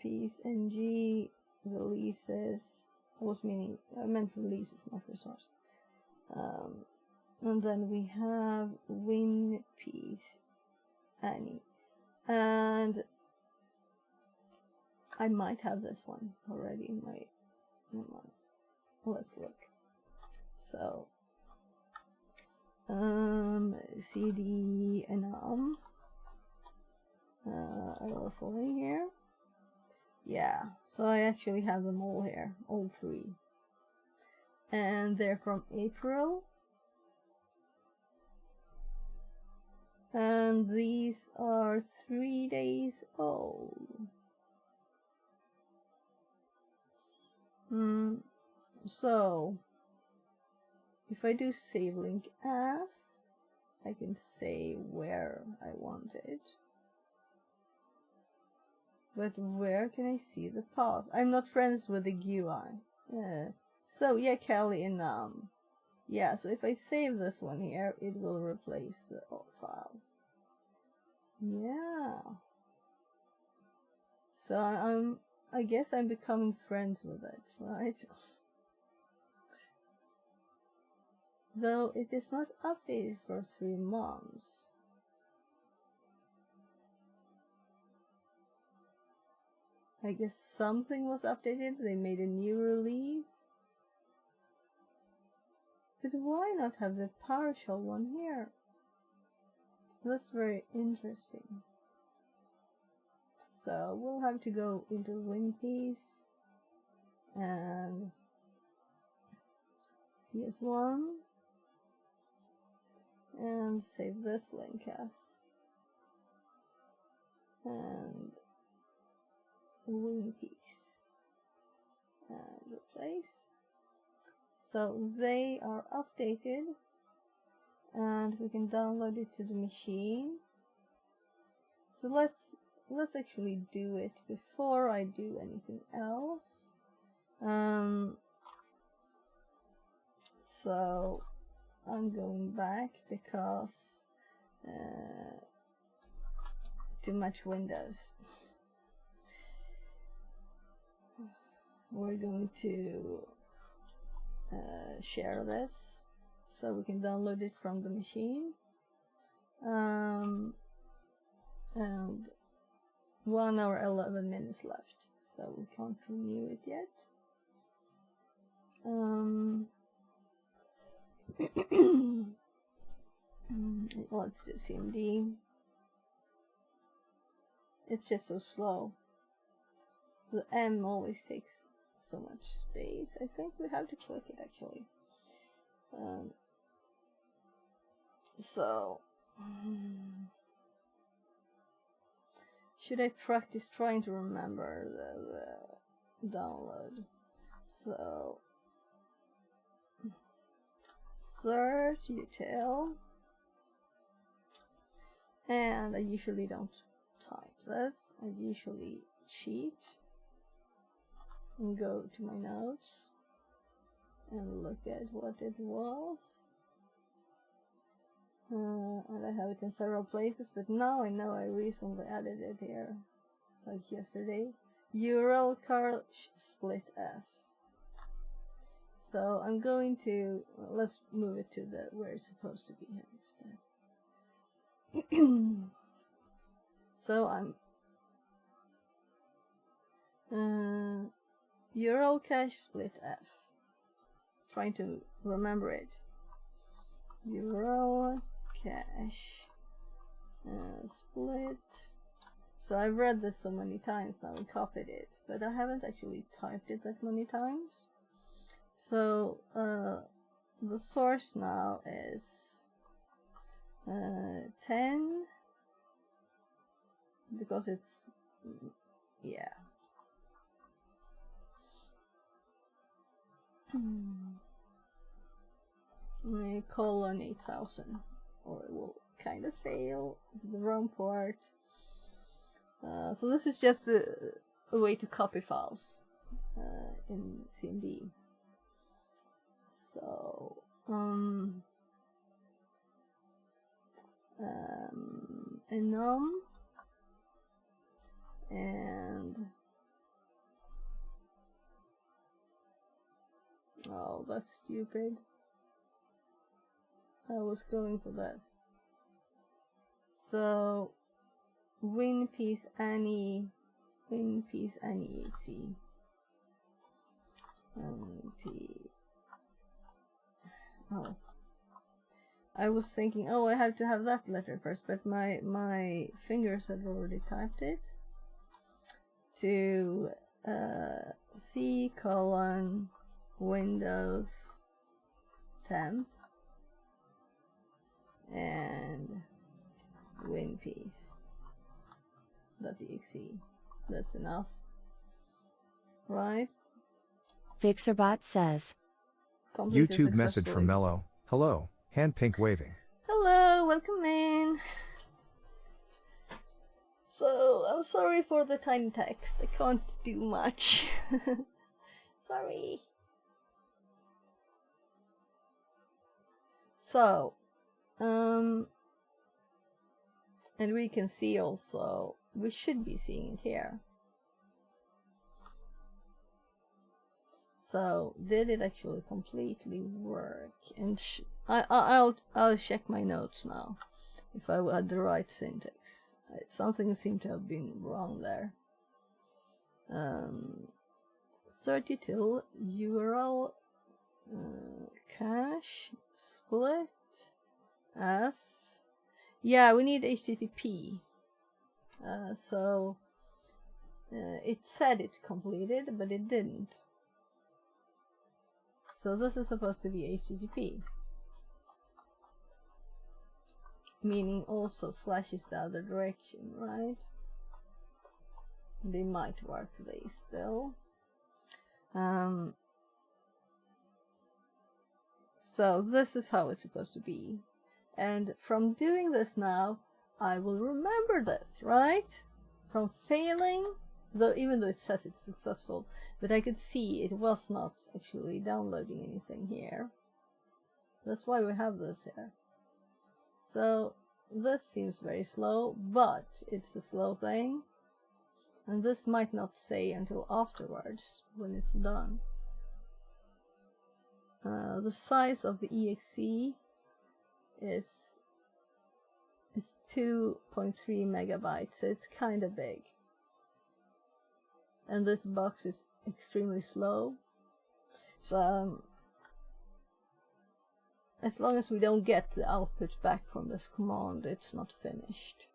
Piece ng releases. I meant releases, not resource. And then we have WinPiece Annie, and I might have this one already in my. Let's look. So cd enum also in here. Yeah, so I actually have them all here, all 3, and they're from April, and these are 3 days old. So if I do save link as, I can say where I want it. But where can I see the path? I'm not friends with the GUI. So yeah, Kelly and yeah, so if I save this one here, it will replace the file. Yeah. So I guess I'm becoming friends with it, right? Though it is not updated for 3 months. I guess something was updated, they made a new release. But why not have the PowerShell one here? That's very interesting. So we'll have to go into WinPiece and PS1 and save this link as and WinPiece and replace. So they are updated and we can download it to the machine. So let's actually do it before I do anything else. So I'm going back because too much windows. We're going to share this so we can download it from the machine. And 1 hour 11 minutes left, so we can't renew it yet. Let's do CMD. It's just so slow. The M always takes so much space. I think we have to click it actually. Should I practice trying to remember the download? So search util, and I usually don't type this. I usually cheat and go to my notes and look at what it was. And I have it in several places, but now I know I recently added it here, like yesterday. URL cache split F. So I'm going to, let's move it to the where it's supposed to be here instead. So I'm URL cache split F. Trying to remember it. URL cache split. So I've read this so many times now and copied it, but I haven't actually typed it that many times. So the source now is 10, because it's, yeah. Colon 8000, or it will kind of fail with the wrong part. So this is just a way to copy files in CMD. So enum and oh, that's stupid. I was going for this. So win piece any exe. Oh, I was thinking, oh, I have to have that letter first, but my fingers had already typed it to C colon Windows temp and winpiece.exe. That's enough, right? Fixerbot says. Completed YouTube message from successfully. Mello. Hello, hand pink waving. Hello, welcome in. So, I'm sorry for the tiny text. I can't do much. Sorry. So, and we can see also, we should be seeing it here. So, did it actually completely work? And I'll check my notes now if I had the right syntax. Something seemed to have been wrong there. Search util URL cache split F. Yeah, we need HTTP. So it said it completed, but it didn't. So this is supposed to be HTTP, meaning also slash is the other direction, right? They might work today still. So this is how it's supposed to be. And from doing this now, I will remember this, right? From failing, though even though it says it's successful, but I could see it was not actually downloading anything here. That's why we have this here. So This seems very slow, but it's a slow thing. And this might not say until afterwards, when it's done. The size of the exe is 2.3 megabytes, so it's kind of big. And this box is extremely slow. So as long as we don't get the output back from this command, it's not finished.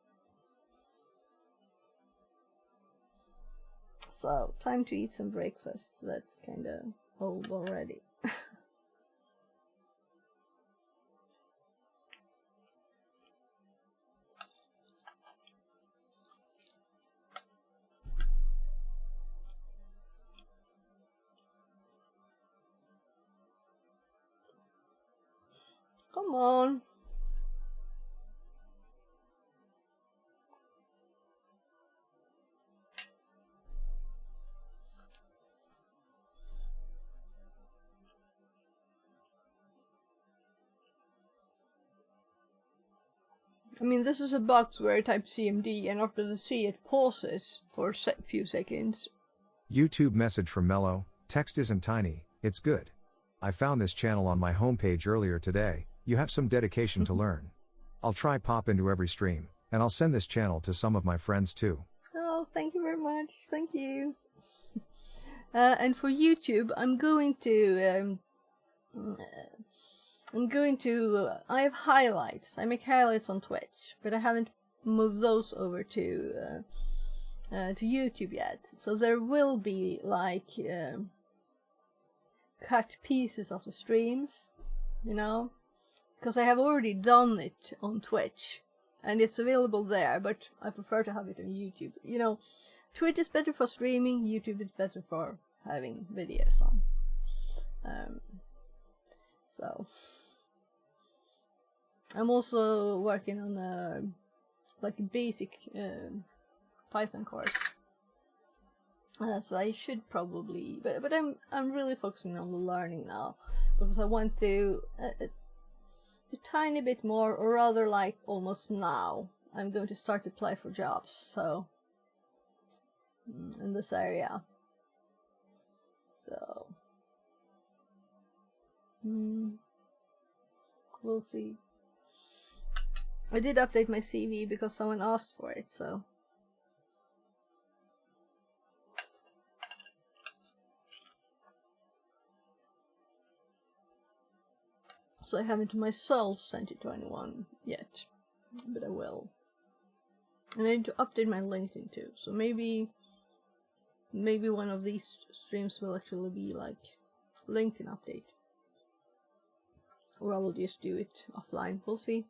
So, time to eat some breakfast. That's kind of old already. Come on. I mean, this is a box where I type CMD, and after the C it pauses for a few seconds. YouTube message from Mello, text isn't tiny, it's good. I found this channel on my homepage earlier today, you have some dedication to learn. I'll try pop into every stream, and I'll send this channel to some of my friends too. Oh, thank you very much, thank you. And for YouTube, I'm going to I have highlights. I make highlights on Twitch, but I haven't moved those over to YouTube yet. So there will be like cut pieces of the streams, you know, because I have already done it on Twitch, and it's available there. But I prefer to have it on YouTube. You know, Twitch is better for streaming. YouTube is better for having videos on. So I'm also working on a basic Python course, so I should probably, but I'm really focusing on the learning now, because I want to a tiny bit more, or rather like almost now I'm going to start to apply for jobs, so in this area. So we'll see. I did update my CV because someone asked for it, so I haven't myself sent it to anyone yet, but I will. And I need to update my LinkedIn too, so maybe one of these streams will actually be like LinkedIn update, or I will just do it offline. We'll see.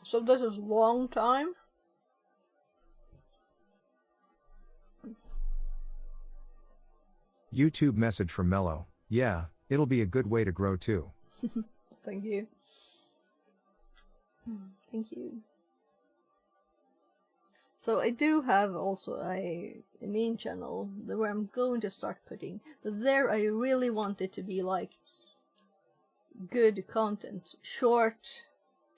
So this is a long time. YouTube message from Mello, yeah, it'll be a good way to grow too. Thank you. Thank you. So I do have also a main channel where I'm going to start putting, but there I really want it to be like good content, short,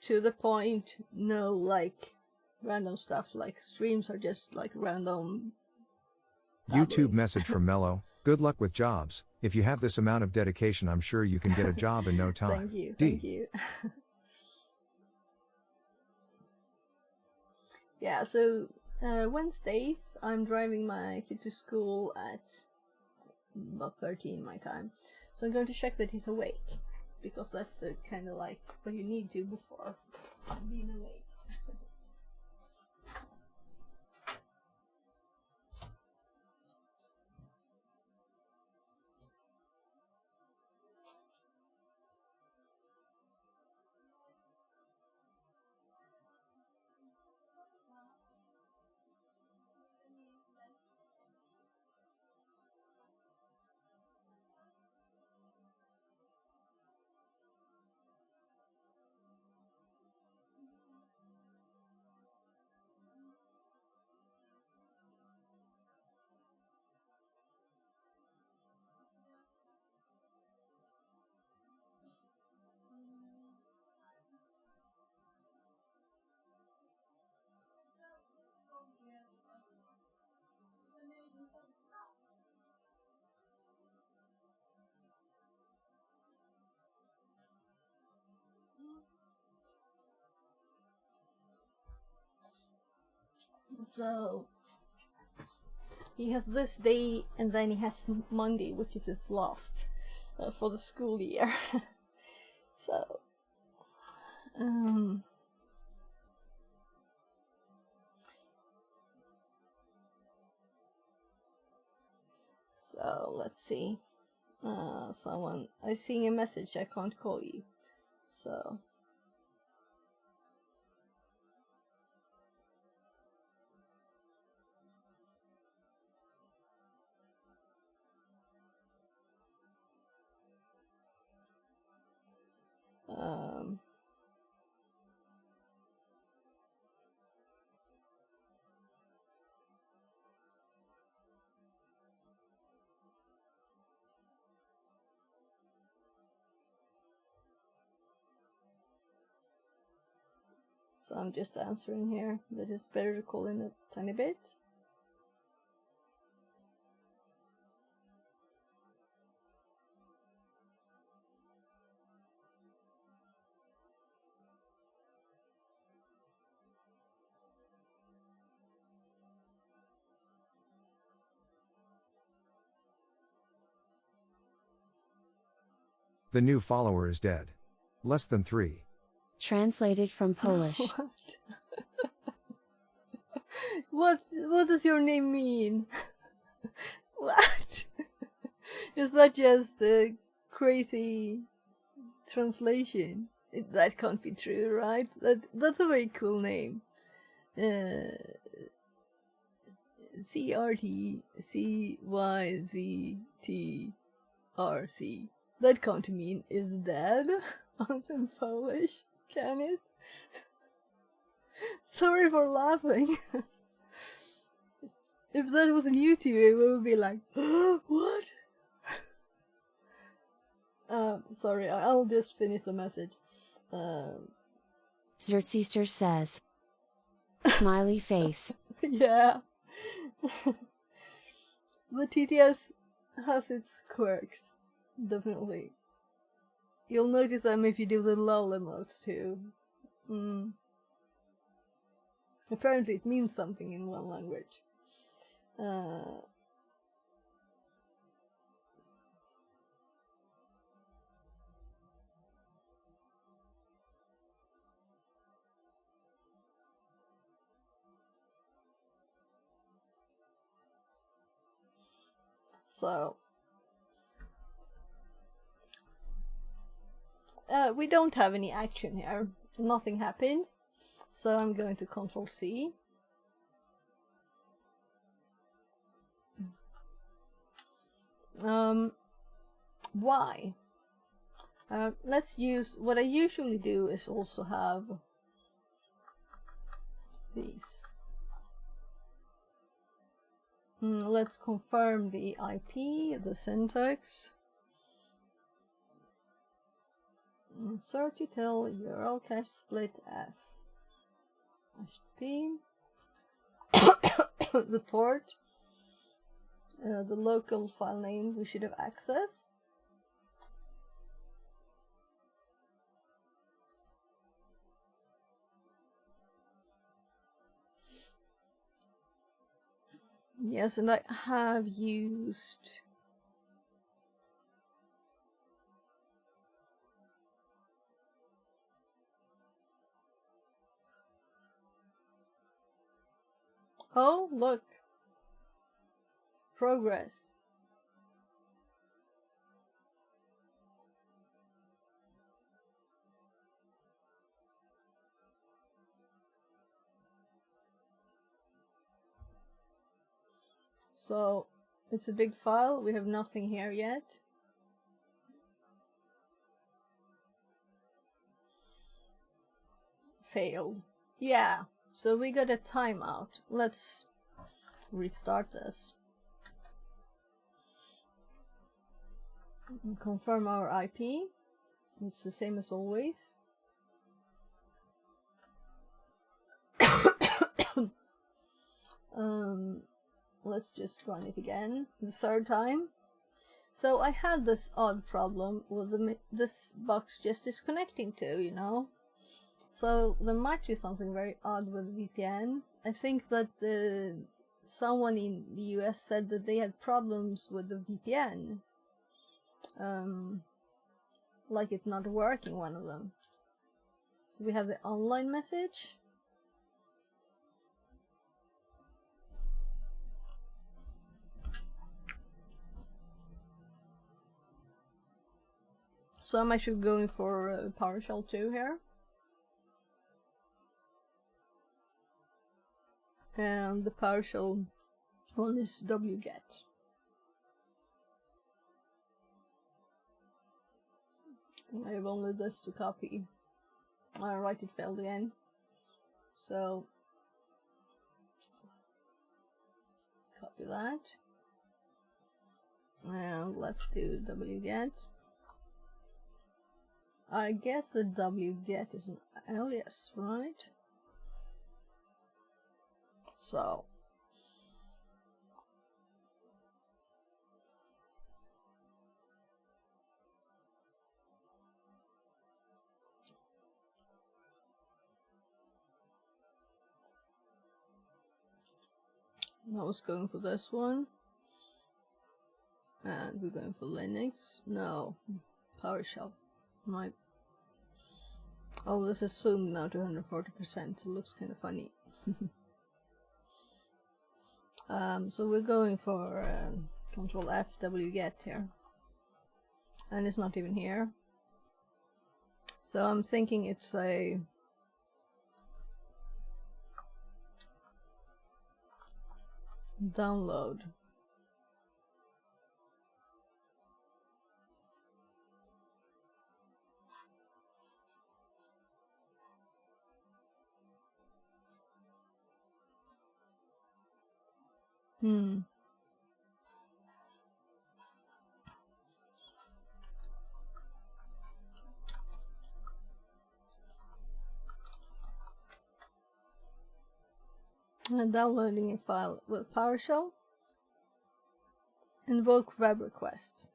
to the point, no like random stuff, like streams are just like random babbling. YouTube message from Mello, good luck with jobs. If you have this amount of dedication, I'm sure you can get a job in no time. Thank you, D. thank you. Yeah, so Wednesdays I'm driving my kid to school at about 13 my time, so I'm going to check that he's awake, because that's kind of like what you need to before being awake. So he has this day, and then he has Monday, which is his last for the school year. So so let's see. Someone, I see a message, I can't call you. So so I'm just answering here, but it's better to call in a tiny bit. The new follower is dead. Less than 3. Translated from Polish. What does your name mean? What? Is that just a crazy translation? That can't be true, right? That's a very cool name. CRTCYZTRC. That can't mean is dead in Polish, can it? Sorry for laughing. If that was in YouTube, it would be like, what? Sorry, I'll just finish the message. Zertsister says. Smiley face. Yeah. The TTS has its quirks, definitely. You'll notice them if you do the lol emotes too. Apparently it means something in one language. So we don't have any action here. Nothing happened. So I'm going to Control C. Why? Let's use, what I usually do is also have these. Let's confirm the IP, the syntax. Insert util URL cache split F. P. The port. The local file name we should have access. Yes, and I have used oh, look. Progress. So it's a big file. We have nothing here yet. Failed. Yeah, so we got a timeout. Let's restart this. And confirm our IP. It's the same as always. Let's just run it again the third time. So I had this odd problem with this box just disconnecting too, you know. So there might be something very odd with VPN. I think that someone in the US said that they had problems with the VPN. Like it not working, one of them. So we have the online message. So I'm actually going for PowerShell 2 here. And the PowerShell one is wget. I have only this to copy. Right, it failed again. So copy that. And let's do wget. I guess a wget is an alias, right? So I was going for this one. And we're going for Linux. No, PowerShell. Oh, this is zoomed now to 140%. It looks kind of funny. So we're going for Control F wget here. And it's not even here. So I'm thinking it's a download. Downloading a file with PowerShell. Invoke web request.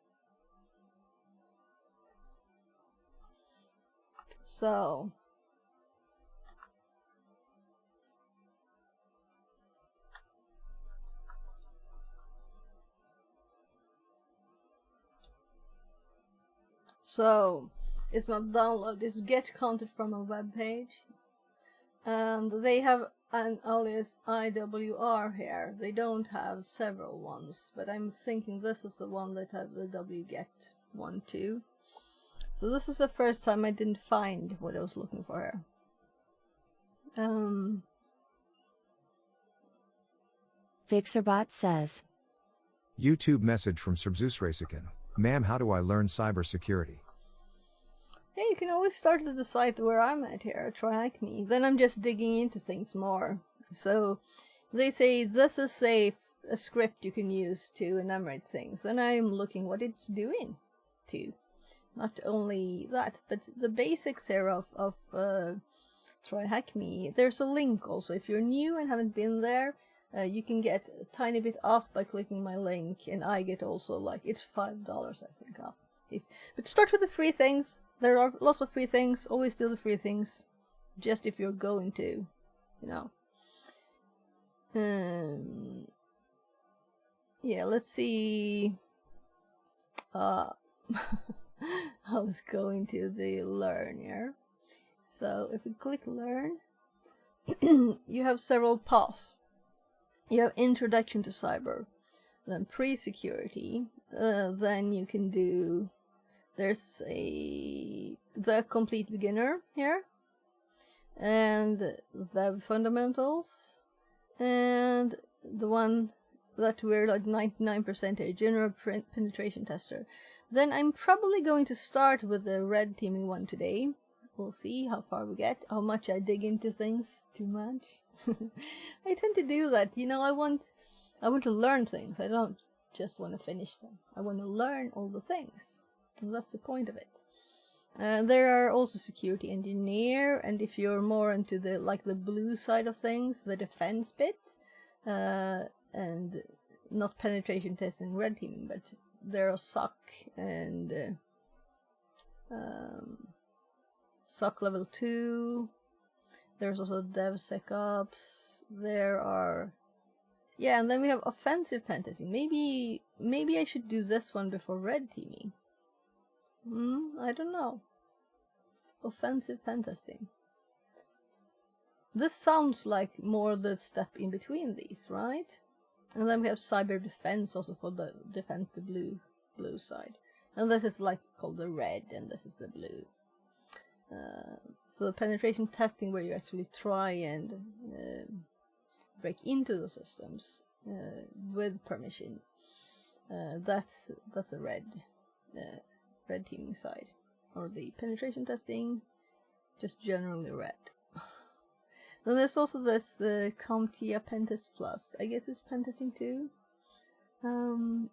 So it's not download, it's get content from a web page. And they have an alias IWR here. They don't have several ones, but I'm thinking this is the one that have the wget one too. So this is the first time I didn't find what I was looking for here. Fixerbot says, YouTube message from Subzusrasikin. Ma'am, how do I learn cybersecurity? Yeah, you can always start at the site where I'm at here, TryHackMe. Then I'm just digging into things more. So they say this is a script you can use to enumerate things, and I'm looking what it's doing too. Not only that, but the basics here of TryHackMe. There's a link also. If you're new and haven't been there, you can get a tiny bit off by clicking my link, and I get also like it's $5 I think off. But start with the free things. There are lots of free things. Always do the free things, just if you're going to, you know. Yeah, let's see. I was going to the learn here. So if you click learn, you have several paths. You have introduction to cyber, then pre-security, then you can do, there's the complete beginner here, and web fundamentals, and the one that we're like 99% a general penetration tester. Then I'm probably going to start with the red teaming one today. We'll see how far we get, how much I dig into things. Too much. I tend to do that, you know. I want to learn things. I don't just want to finish them. I want to learn all the things, and that's the point of it. There are also security engineer, and if you're more into the the blue side of things, the defense bit, and not penetration testing, red teaming, but there are SOC and SOC level 2, There's also DevSecOps. There are, yeah, and then we have offensive pen testing. Maybe I should do this one before red teaming. I don't know. Offensive pen testing. This sounds like more the step in between these, right? And then we have cyber defense also for the defend the blue side. And this is like called the red, and this is the blue. So the penetration testing, where you actually try and break into the systems with permission. That's a red teaming side, or the penetration testing, just generally red. Then there's also this CompTIA Pentest Plus. I guess it's pen testing too. And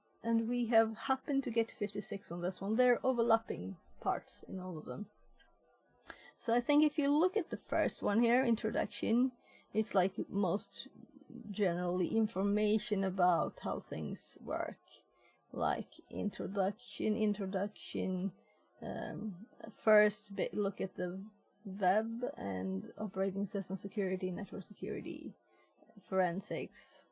we have happened to get 56 on this one. There are overlapping parts in all of them. So I think if you look at the first one here, introduction, it's like most generally information about how things work. Like introduction, first look at the web and operating system security, network security, forensics.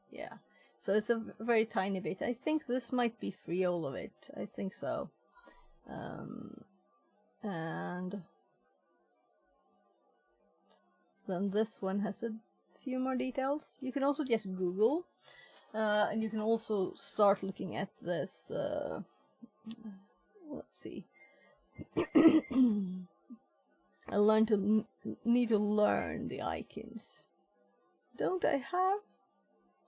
Yeah, so it's a very tiny bit. I think this might be free, all of it. I think so. And then this one has a few more details. You can also just Google, and you can also start looking at this. Let's see. I need to learn the icons. Don't I have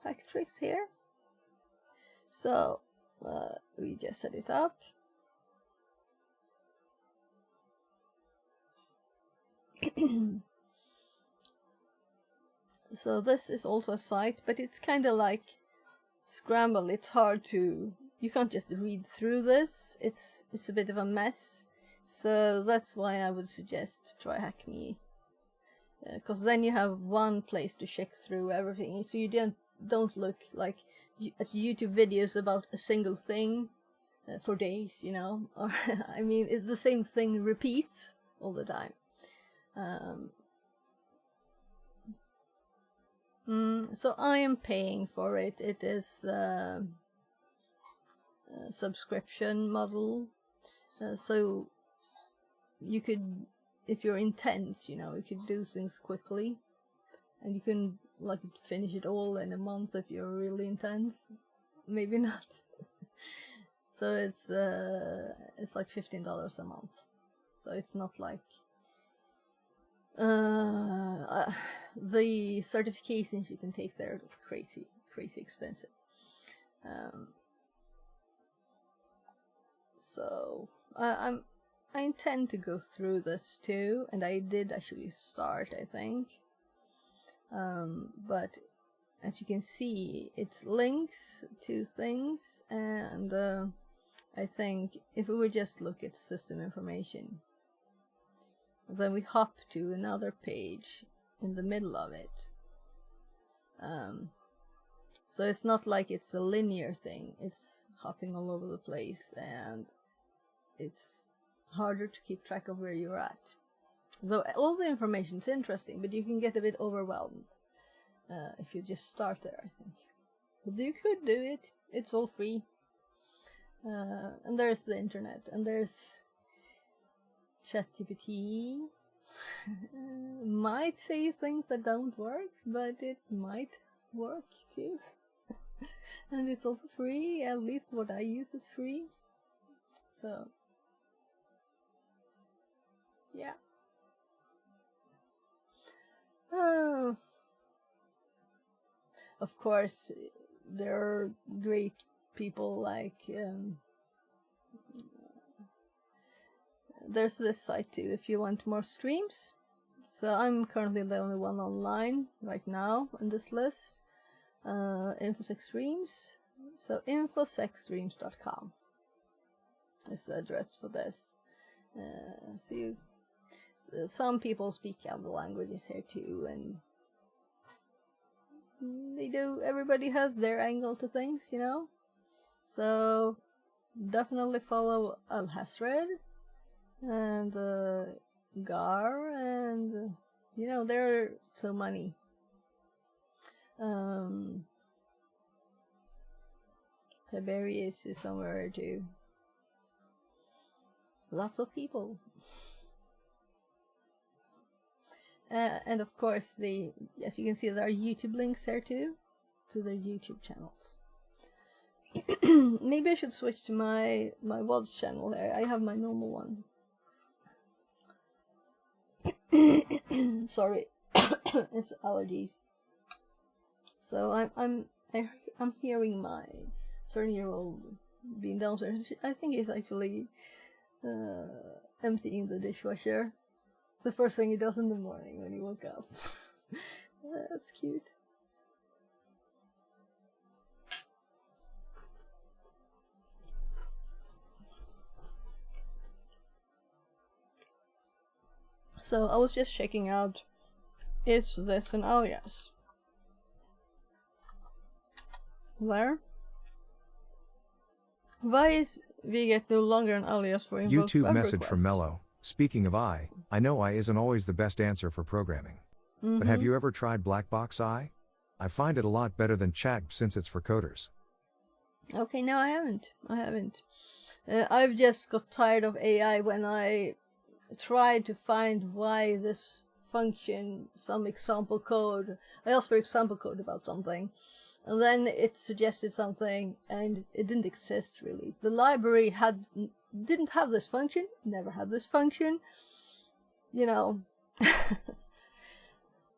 hack tricks here? So we just set it up. So this is also a site, but it's kind of like scramble. It's hard to, you can't just read through this. It's a bit of a mess. So that's why I would suggest TryHackMe, because then you have one place to check through everything. So you don't look like at YouTube videos about a single thing for days, you know. Or I mean, it's the same thing repeats all the time. So I am paying for it. It is a subscription model. So you could, if you're intense, you know, you could do things quickly, and you can like finish it all in a month if you're really intense. Maybe not. So it's like $15 a month. So it's not like the certifications you can take there are crazy expensive. So I intend to go through this too, and I did actually start, I think. But as you can see, it's links to things, and I think if we would just look at system information, then we hop to another page in the middle of it. So it's not like it's a linear thing, it's hopping all over the place, and it's harder to keep track of where you're at. Though all the information is interesting, but you can get a bit overwhelmed if you just start there, I think. But you could do it, it's all free. And there's the internet, and there's ChatGPT. Might say things that don't work, but it might work too. And it's also free, at least what I use is free. So yeah. Of course, there are great people like there's this site too if you want more streams. So I'm currently the only one online right now on this list. InfoSec Streams. So infosecstreams.com is the address for this. So some people speak other languages here too, and they do. Everybody has their angle to things, you know. So definitely follow Al Hasred and Gar and You know, there are so many. Tiberius is somewhere too. Lots of people. And of course, as you can see, there are YouTube links there too, to their YouTube channels. Maybe I should switch to my VODs channel here. I have my normal one. Sorry, it's allergies. So I'm hearing my 7-year-old being downstairs. I think he's actually emptying the dishwasher. The first thing he does in the morning when he woke up. That's cute. So I was just checking out, is this an alias? Where? Why is Vget no longer an alias for invoked YouTube web message request? from Mello. Speaking of I know I isn't always the best answer for programming. But have you ever tried Blackbox I? I find it a lot better than Chat since it's for coders. Okay, no, I haven't. I've just got tired of AI when I tried to find why this function, some example code. I asked for example code about something, and then it suggested something, and it didn't exist really. The library didn't have this function, never had this function. You know,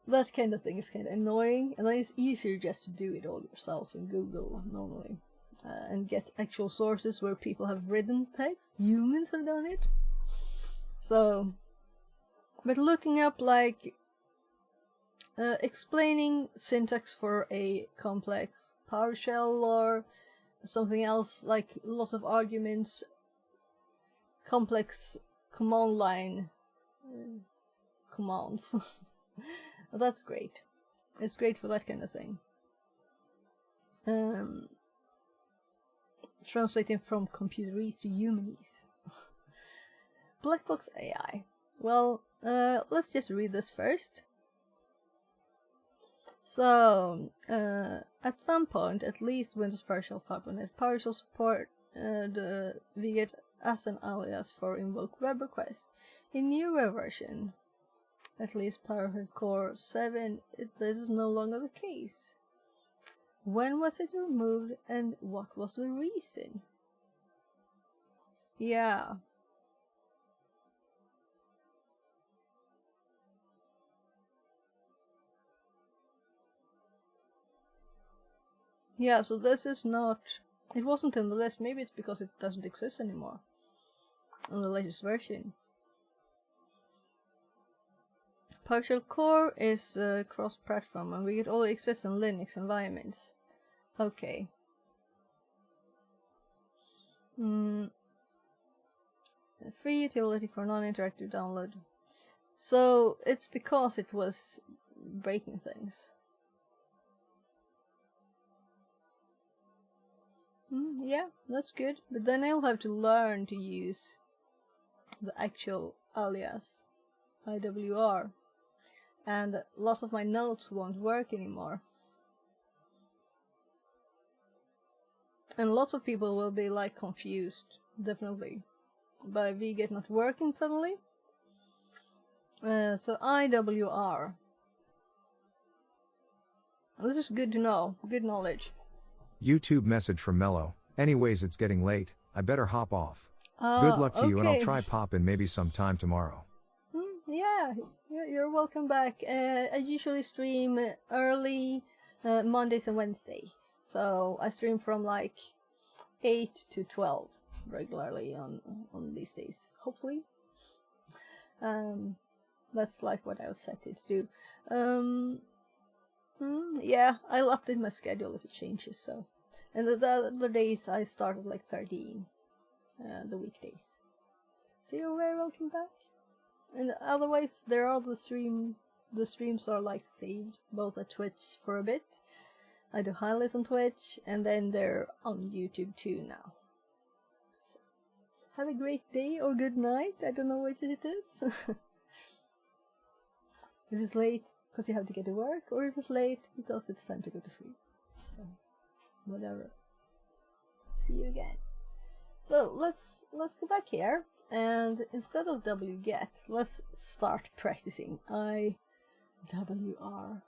that kind of thing is kind of annoying, and then it's easier just to do it all yourself in Google normally, and get actual sources where people have written text. Humans have done it. So, but looking up like explaining syntax for a complex PowerShell or something else, like lots of arguments, complex command line commands. That's great. It's great for that kind of thing. Translating from computerese to humanese. Blackbox AI. Well, let's just read this first. So, at some point, at least Windows PowerShell 5.net PowerShell support the Vget as an alias for invoke web request. In newer version, at least PowerShell Core 7, this is no longer the case. When was it removed and what was the reason? Yeah. Yeah, so this is not... It wasn't in the list. Maybe it's because it doesn't exist anymore on the latest version. PowerShell Core is cross-platform, and it only exists in Linux environments. Okay. Free utility for non-interactive download. So it's because it was breaking things. Yeah, that's good. But then I'll have to learn to use the actual alias, IWR. And lots of my notes won't work anymore. And lots of people will be like confused, definitely, by Vget not working suddenly. So IWR. This is good to know, good knowledge. YouTube message from Mello. Anyways, it's getting late. I better hop off. Good luck to you, and I'll try pop in maybe sometime tomorrow. Yeah, you're welcome back. I usually stream early Mondays and Wednesdays. So I stream from like 8 to 12 regularly on these days, hopefully. That's like what I was set to do. Yeah, I'll update my schedule if it changes. So, and the other days I start at like 13, the weekdays. So you're very welcome back. And otherwise, there are the streams are like saved both at Twitch for a bit. I do highlights on Twitch, and then they're on YouTube too now. So, have a great day or good night. I don't know which it is. If it's late because you have to get to work, or if it's late because it's time to go to sleep. So, whatever. See you again. So let's go back here, and instead of wget, let's start practicing IWR.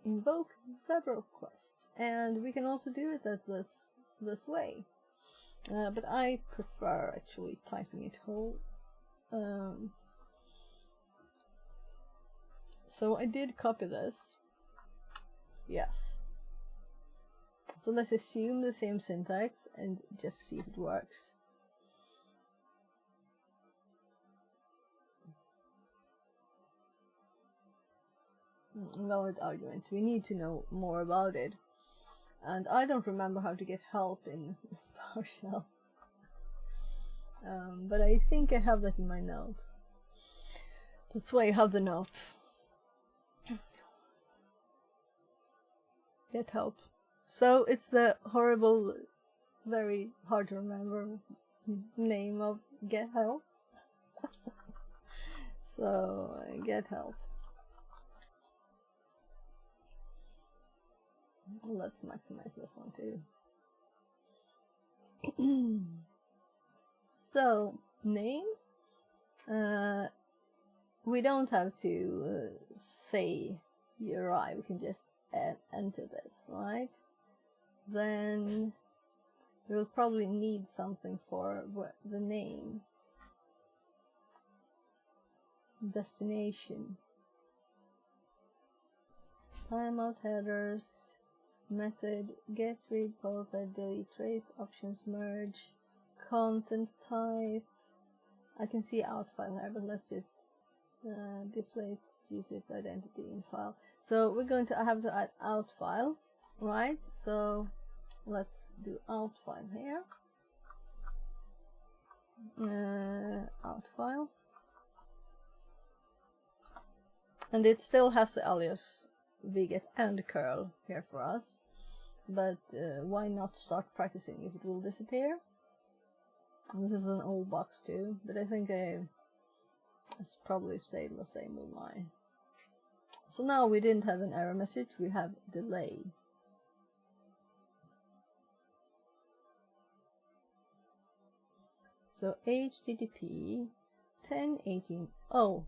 Invoke web request, and we can also do it as this way, but I prefer actually typing it whole. So I did copy this. Yes. So let's assume the same syntax and just see if it works. Valid argument. We need to know more about it. And I don't remember how to get help in PowerShell. But I think I have that in my notes. That's why I have the notes. Get help. So it's the horrible, very hard to remember name of get help. So get help. Let's maximize this one too. So name. We don't have to say URI. We can just enter this, right? Then we will probably need something for the name. Destination. Timeout headers. Method. Get, read, post, delete, trace, options, merge. Content type. I can see out file here, but let's just deflate gzip identity in file. So we're going to have to add out file, right? So let's do out file here. Out file, and it still has the alias wget and curl here for us, but why not start practicing if it will disappear? And this is an old box too, but I think it's probably stayed the same with mine. So now we didn't have an error message, we have delay. So HTTP 1018. Oh,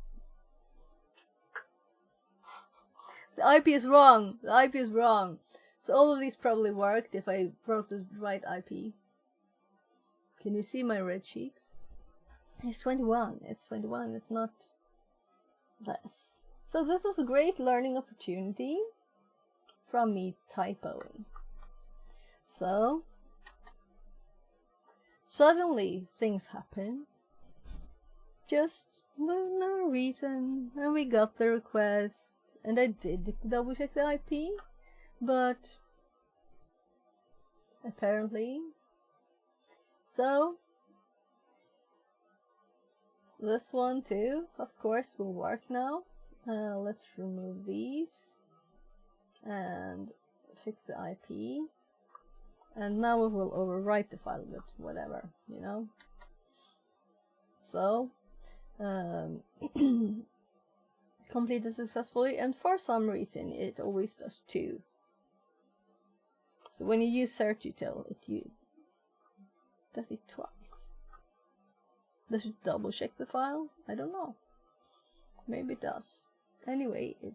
the IP is wrong. The IP is wrong. So all of these probably worked if I wrote the right IP. Can you see my red cheeks? It's 21. It's 21. It's not this. So this was a great learning opportunity from me typoing. So suddenly things happen. Just with no reason. And we got the request. And I did double check the IP. But apparently. So this one too, of course, will work now. Let's remove these and fix the IP. And now we will overwrite the file, but whatever, you know. So completed successfully, and for some reason it always does 2. So when you use certutil, it does it twice. Does it double check the file? I don't know. Maybe it does. Anyway, it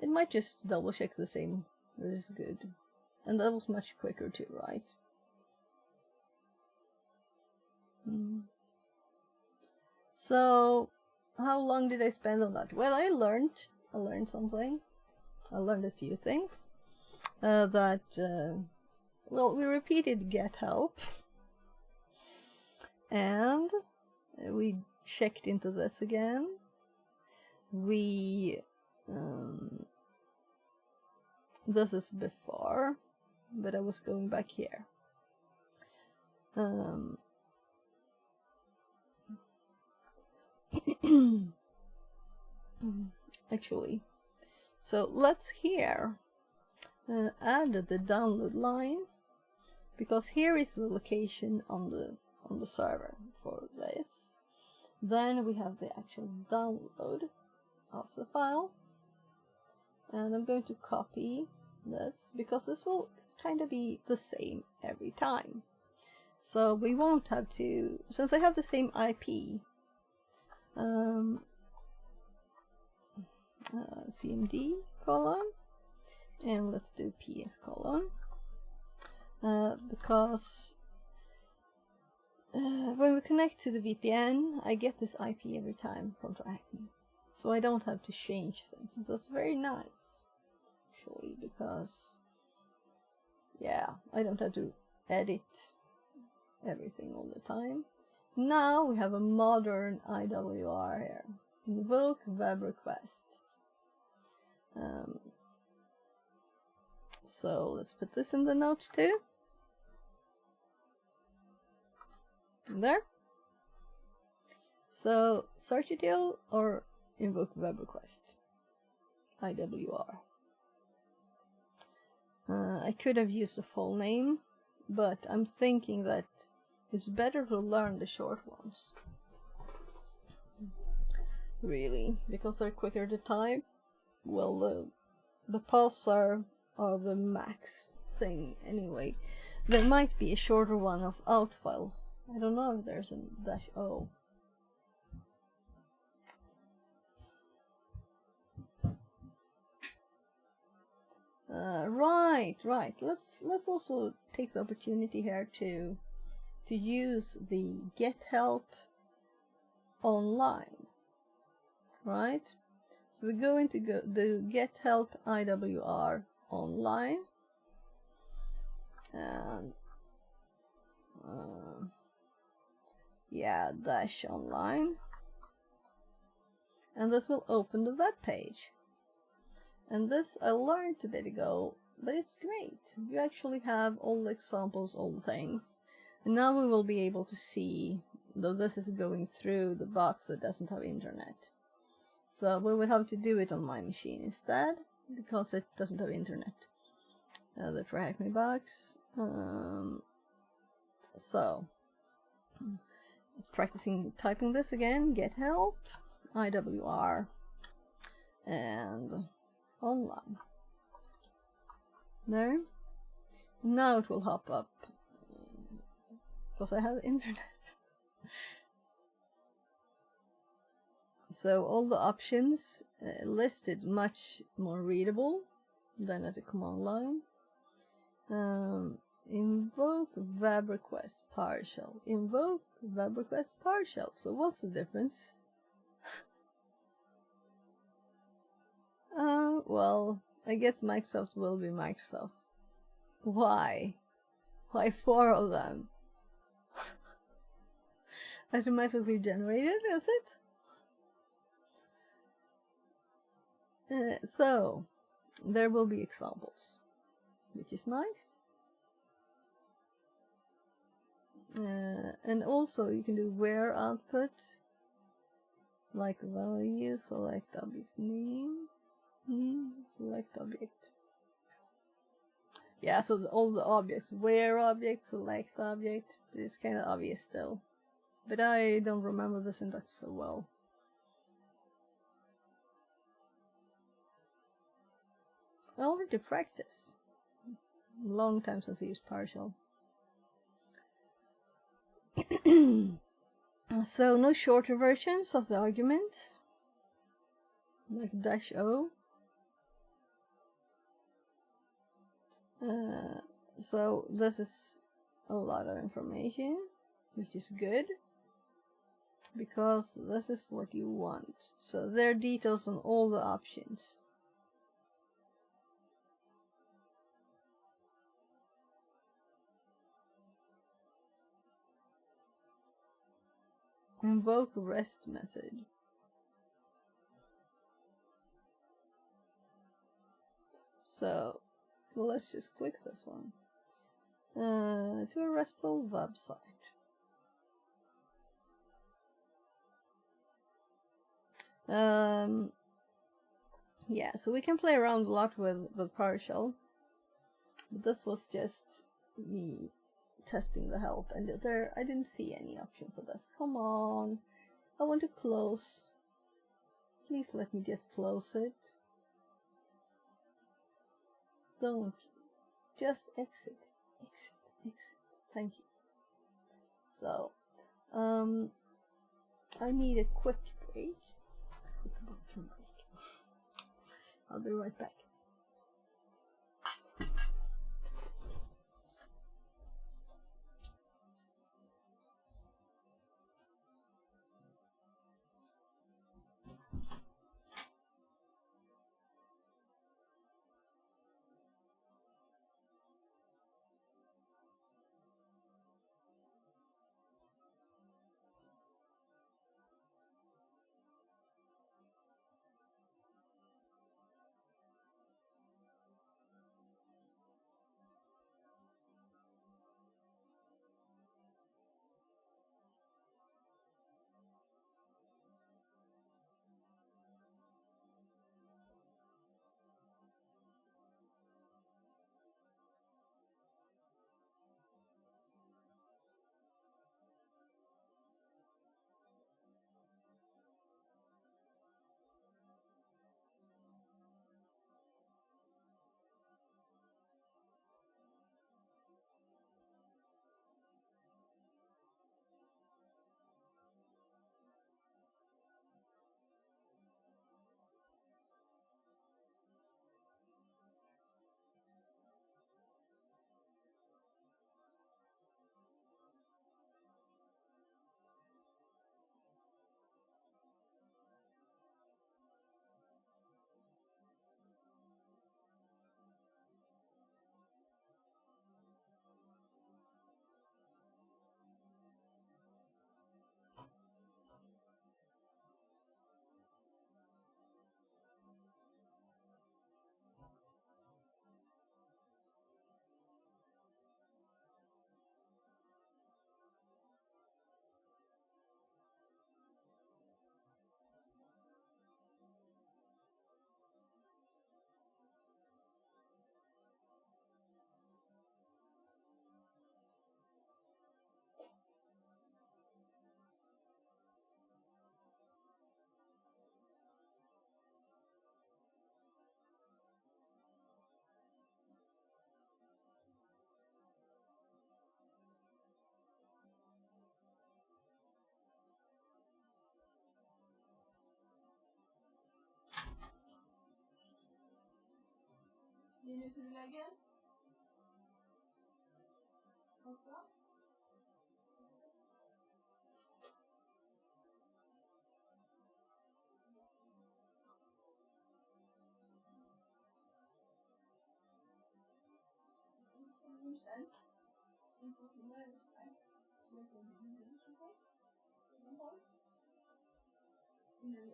might just double check the same. This is good. And that was much quicker too, right? So how long did I spend on that? Well, I learned something. I learned a few things. Well, we repeated get help. And we checked into this again. We this is before, but I was going back here. Actually, so let's here add the download line, because here is the location on on the server for this. Then we have the actual download of the file. And I'm going to copy this because this will kind of be the same every time. So we won't have to, since I have the same IP, cmd colon, and let's do ps colon, because when we connect to the VPN, I get this IP every time from TryHackMe. So I don't have to change things. So that's very nice, actually, because, yeah, I don't have to edit everything all the time. Now we have a modern IWR here. Invoke web request. So let's put this in the notes too. There. So searchUtil or invoke web request, IWR. I could have used the full name, but I'm thinking that it's better to learn the short ones. Really, because they're quicker to type. Well, the pulsar are the max thing anyway. There might be a shorter one of outfile. I don't know if there's a -o. Right. Let's also take the opportunity here to use the get help online, right? So we're going to do get help IWR online, and yeah, dash online, and this will open the web page. And this I learned a bit ago, but it's great. You actually have all the examples, all the things. And now we will be able to see, though this is going through the box that doesn't have internet. So we will have to do it on my machine instead, because it doesn't have internet. The TryHackMe box. So, practicing typing this again, get help, IWR, and online. There. Now it will hop up because I have internet. So all the options listed much more readable than at the command line. Invoke web request partial. Invoke web request partial. So what's the difference? Well, I guess Microsoft will be Microsoft. Why? Why 4 of them? Automatically generated, is it? So, there will be examples, which is nice. And also you can do where output, like value, select object name. Select object. Yeah, so all the objects, where object, select object, but it's kind of obvious still. But I don't remember the syntax so well. I already practice. Long time since I used partial. So no shorter versions of the arguments, like -o. So this is a lot of information, which is good, because this is what you want. So there are details on all the options. Invoke REST method. So let's just click this one. To a RESTful website. Yeah, so we can play around a lot with partial, but this was just me testing the help, and there I didn't see any option for this. Come on, I want to close. Please let me just close it. Don't. Just exit. Exit. Exit. Thank you. So, I need a quick break. Quick bathroom break. I'll be right back. Linus, vill du lägga? Allt bra?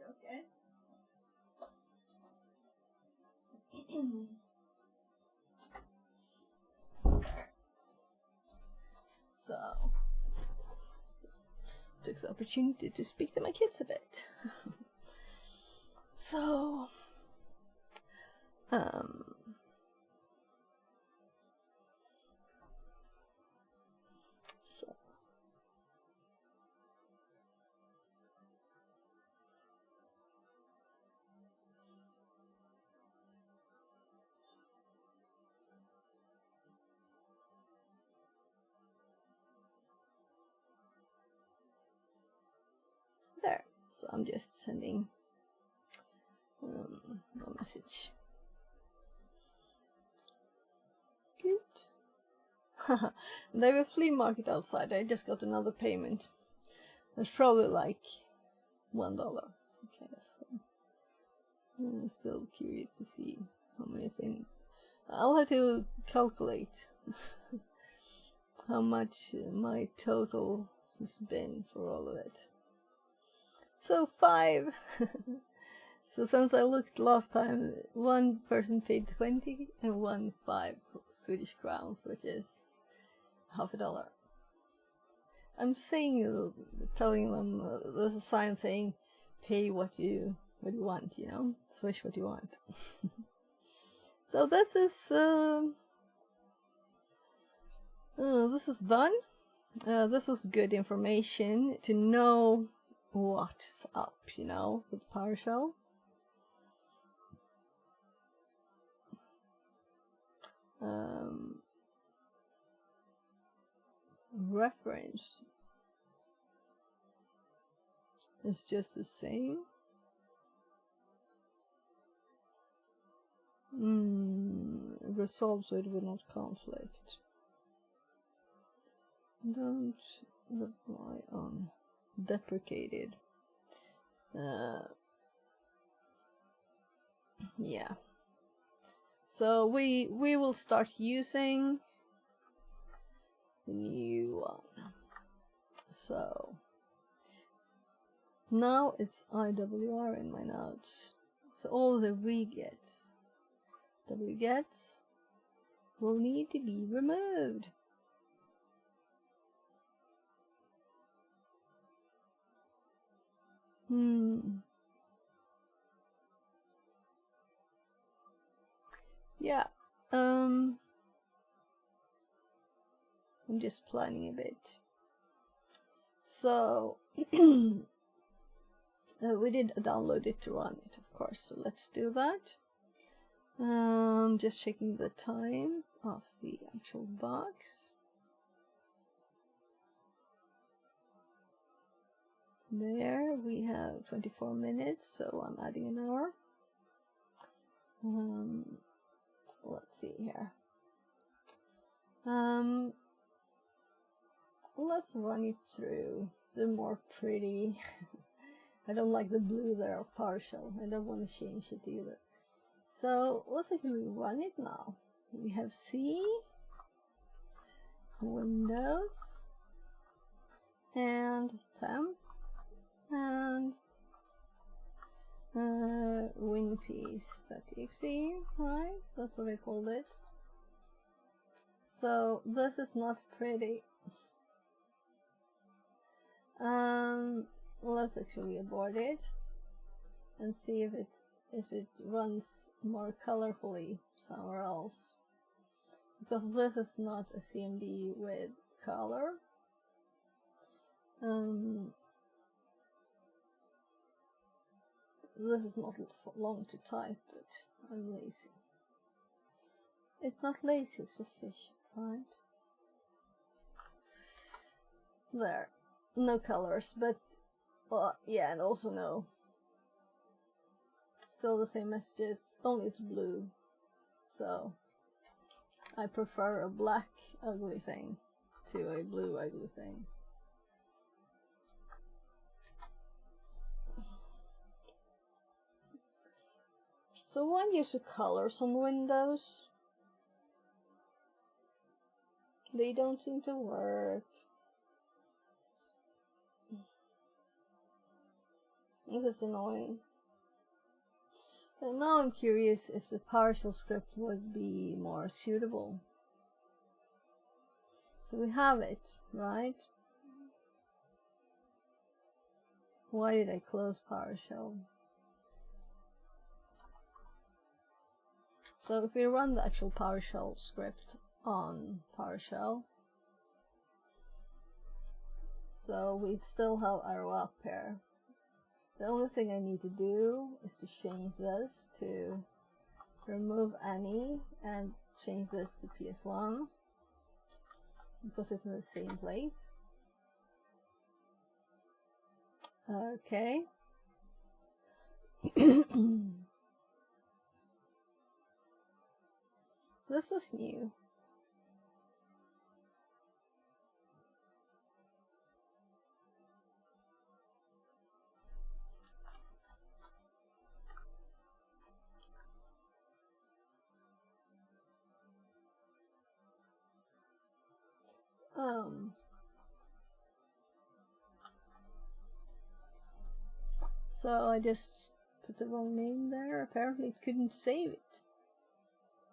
Okay. So, took the opportunity to speak to my kids a bit. So, there. So I'm just sending a message. Good. They have a flea market outside. I just got another payment. It's probably like $1. Okay, so I'm still curious to see how many things. I'll have to calculate how much my total has been for all of it. So 5. So since I looked last time, one person paid 20 and one 5 Swedish crowns, which is $50. I'm saying, telling them, there's a sign saying, pay what you want, you know, switch what you want. So this is This is done. This was good information to know what's up, you know, with PowerShell. Referenced is just the same. Resolve so it will not conflict. Don't rely on deprecated. Yeah. So we will start using the new one. So now it's IWR in my notes. So all the wgets will need to be removed. Yeah. I'm just planning a bit. So we did download it to run it, of course. So let's do that. Just checking the time of the actual box. There we have 24 minutes, so I'm adding an hour. Let's see here. Let's run it through the more pretty. I don't like the blue there of PowerShell. I don't want to change it either. So let's actually run it now. We have C, Windows, and temp, and winpiece.exe, right? That's what I called it. So this is not pretty. Let's actually abort it and see if it runs more colorfully somewhere else, because this is not a CMD with color. This is not long to type, but I'm lazy. It's not lazy, it's sufficient, right? There, no colors, but yeah, and also no. Still the same messages, only it's blue. So I prefer a black ugly thing to a blue ugly thing. So one use the colors on Windows. They don't seem to work. This is annoying. But now I'm curious if the PowerShell script would be more suitable. So we have it, right? Why did I close PowerShell? So if we run the actual PowerShell script on PowerShell, so we still have arrow up here. The only thing I need to do is to change this to remove any and change this to PS1 because it's in the same place. Okay. This was new. So I just put the wrong name there. Apparently it couldn't save it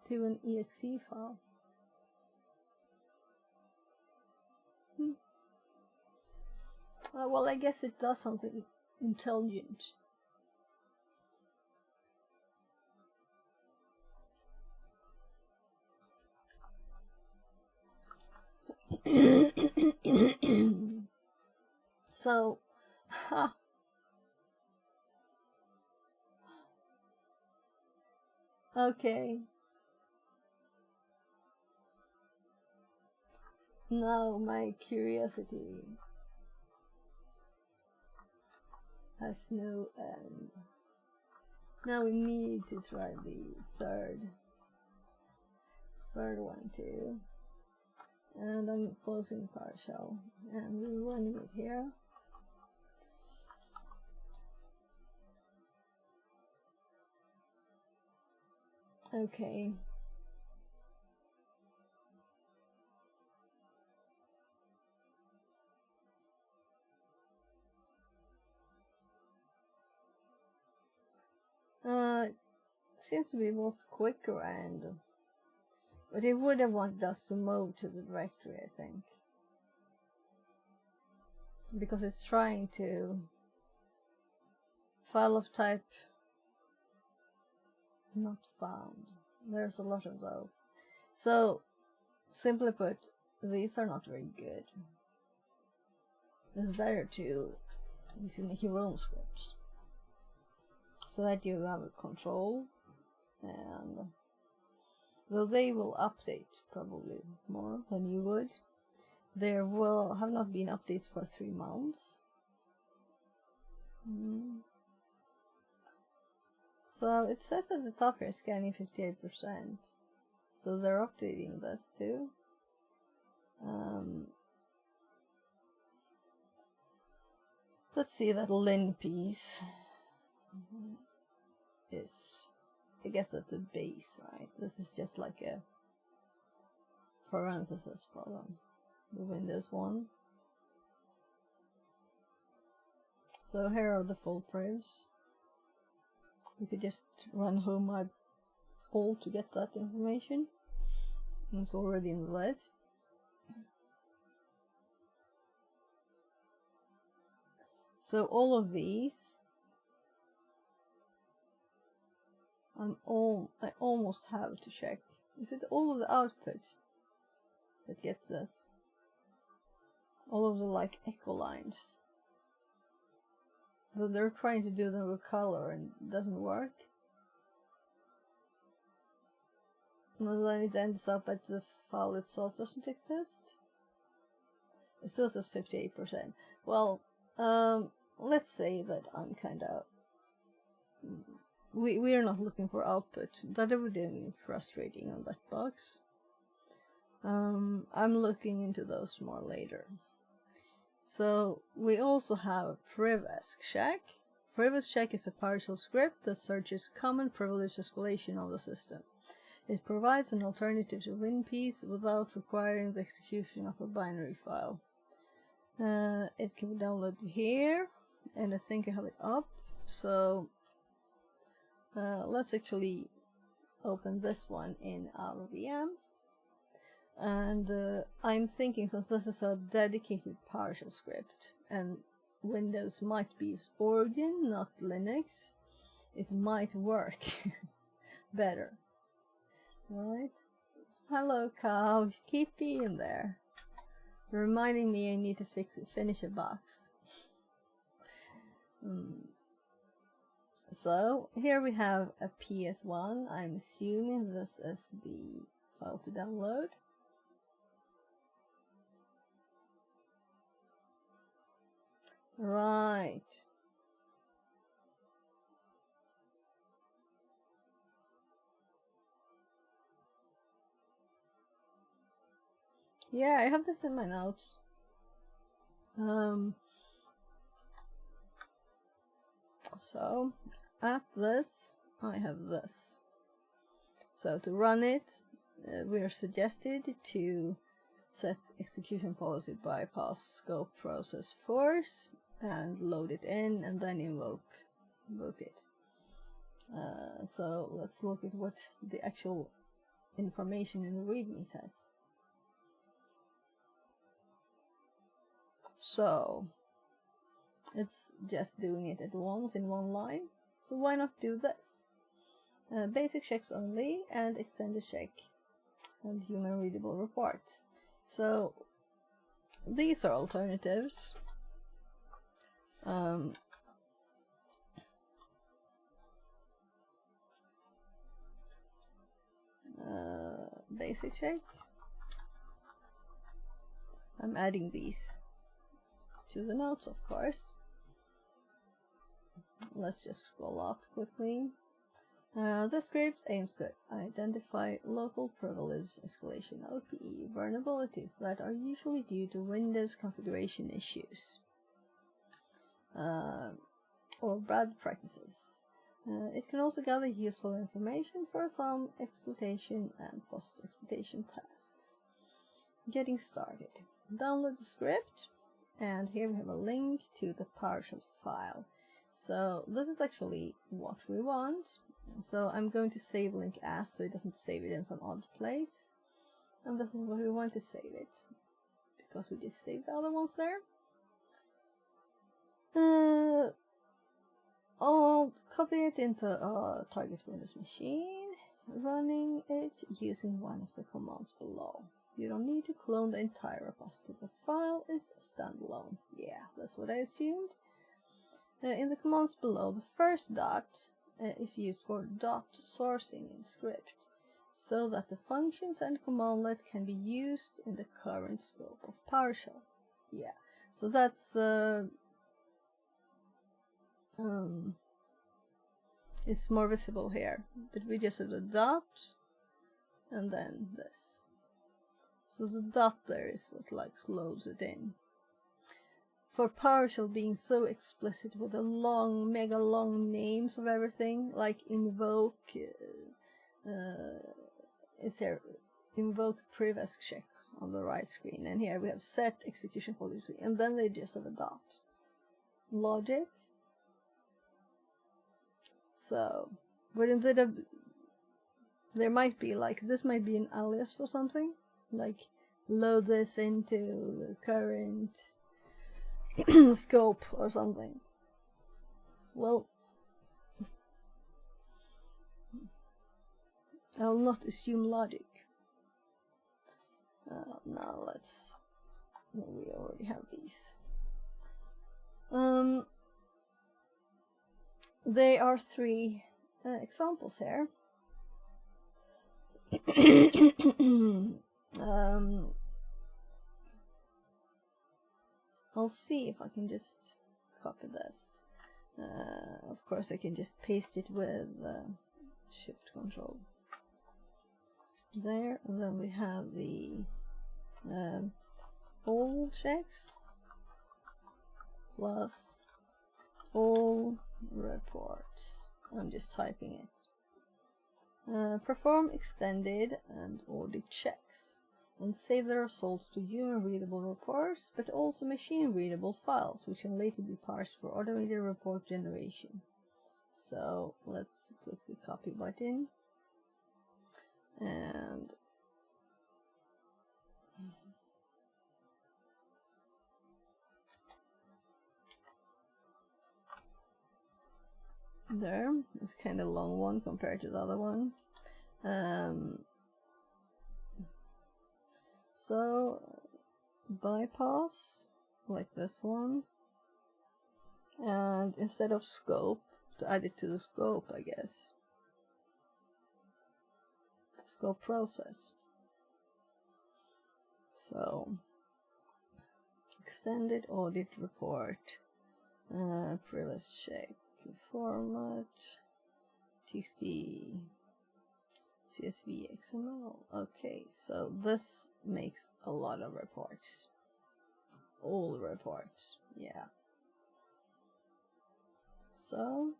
to an exe file. Well, I guess it does something intelligent. So, okay. Now my curiosity has no end. Now we need to try the third one too. And I'm closing PowerShell and we're running it here. Okay. Seems to be both quicker and... But it would have wanted us to move to the directory, I think. Because it's trying to... File of type... Not found. There's a lot of those. So, simply put, these are not very good. It's better to make your own scripts. So that you have a control, and though they will update probably more than you would, there will have not been updates for 3 months. So it says at the top here, scanning 58%. So they're updating this too. Let's see that Lin piece is, I guess that's a base, right? This is just like a parenthesis for them, the Windows one. So here are the full privs. You could just run home all to get that information. It's already in the list. So all of these, I almost have to check. Is it all of the output that gets this? All of the like echo lines. But they're trying to do them with color and it doesn't work. And then it ends up that the file itself doesn't exist. It still says 58%. Well, let's say that I'm kinda... We are not looking for output. That would be frustrating on that box. I'm looking into those more later. So we also have a priv-check. Priv-check is a PowerShell script that searches common privilege escalation of the system. It provides an alternative to WinPeace without requiring the execution of a binary file. It can be downloaded here, and I think I have it up. So let's actually open this one in our VM. And I'm thinking, since this is a dedicated PowerShell script and Windows might be its origin, not Linux, it might work better. Right? Hello cow, keep being there. Reminding me I need to finish a box. So here we have a PS1. I'm assuming this is the file to download. Right. Yeah, I have this in my notes. So at this, I have this. So to run it, we are suggested to set execution policy bypass scope process force and load it in and then invoke it. So let's look at what the actual information in the README says. So it's just doing it at once in one line. So why not do this? Basic checks only and extended check and human readable reports. So these are alternatives. Basic shake. I'm adding these to the notes, of course. Let's just scroll up quickly. The script aims to identify local privilege escalation (LPE) vulnerabilities that are usually due to Windows configuration issues or bad practices. It can also gather useful information for some exploitation and post-exploitation tasks. Getting started. Download the script, and here we have a link to the PowerShell file. So this is actually what we want. So I'm going to save link as, so it doesn't save it in some odd place. And this is what we want to save it, because we just saved the other ones there. I'll copy it into a target Windows machine, running it using one of the commands below. You don't need to clone the entire repository. The file is standalone. Yeah, that's what I assumed. In the commands below, the first dot is used for dot sourcing in script, so that the functions and commandlet can be used in the current scope of PowerShell. Yeah, so that's it's more visible here, but we just have the dot and then this. So the dot there is what loads it in. For PowerShell being so explicit with the long, mega long names of everything, like invoke, it's here, invoke priv-esc check on the right screen, and here we have set execution policy, and then they just have a dot. Logic. So, but instead of, there might be this might be an alias for something, like load this into the current scope or something. Well, I'll not assume logic. Now let's, we already have these. There are 3 examples here. I'll see if I can just copy this. Of course I can just paste it with Shift Control. There, and then we have the all checks plus all reports. I'm just typing it. Perform extended and audit checks and save the results to human-readable reports, but also machine-readable files, which can later be parsed for automated report generation. So let's click the copy button, and there, it's kind of a long one compared to the other one. So bypass, like this one, and instead of scope, to add it to the scope, I guess. Scope process. So extended audit report, previous check format, txt, CSV, XML. Okay, so this makes a lot of reports. All reports, yeah. So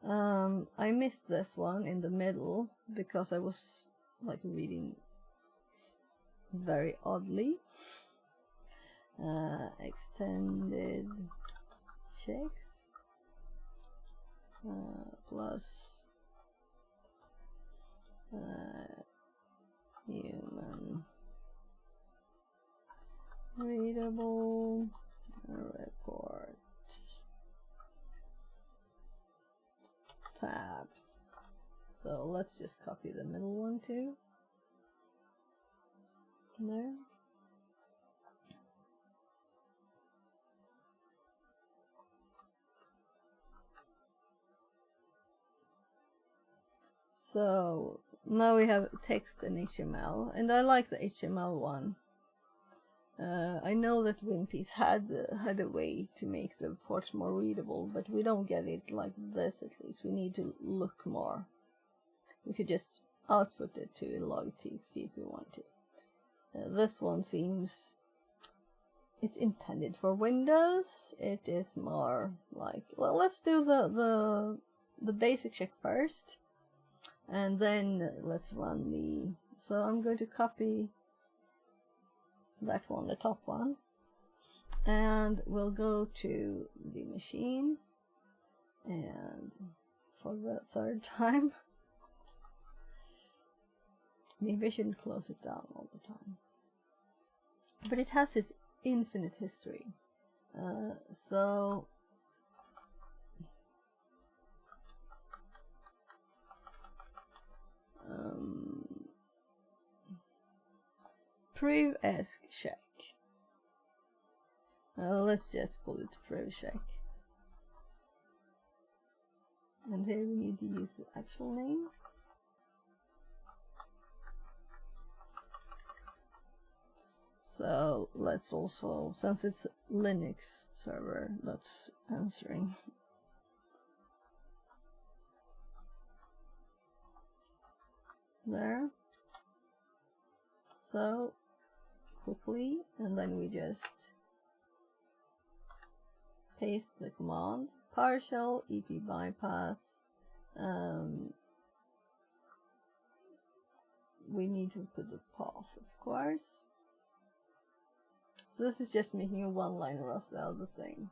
I missed this one in the middle because I was reading very oddly. Extended checks plus human readable reports tab. So let's just copy the middle one too. There. So now we have text and HTML, and I like the HTML one. I know that WinPiece had a way to make the reports more readable, but we don't get it like this. At least we need to look more. We could just output it to log.txt if we want to. This one seems it's intended for Windows. It is more like, well, let's do the basic check first, and then let's run the. So I'm going to copy that one, the top one, and we'll go to the machine, and for the third time, maybe I shouldn't close it down all the time, but it has its infinite history. So priv esc check. Let's just call it priv check. And here we need to use the actual name. So let's also, since it's Linux server that's answering. There. So quickly, and then we just paste the command PowerShell EP bypass. We need to put the path, of course. So this is just making a one-liner of the other thing.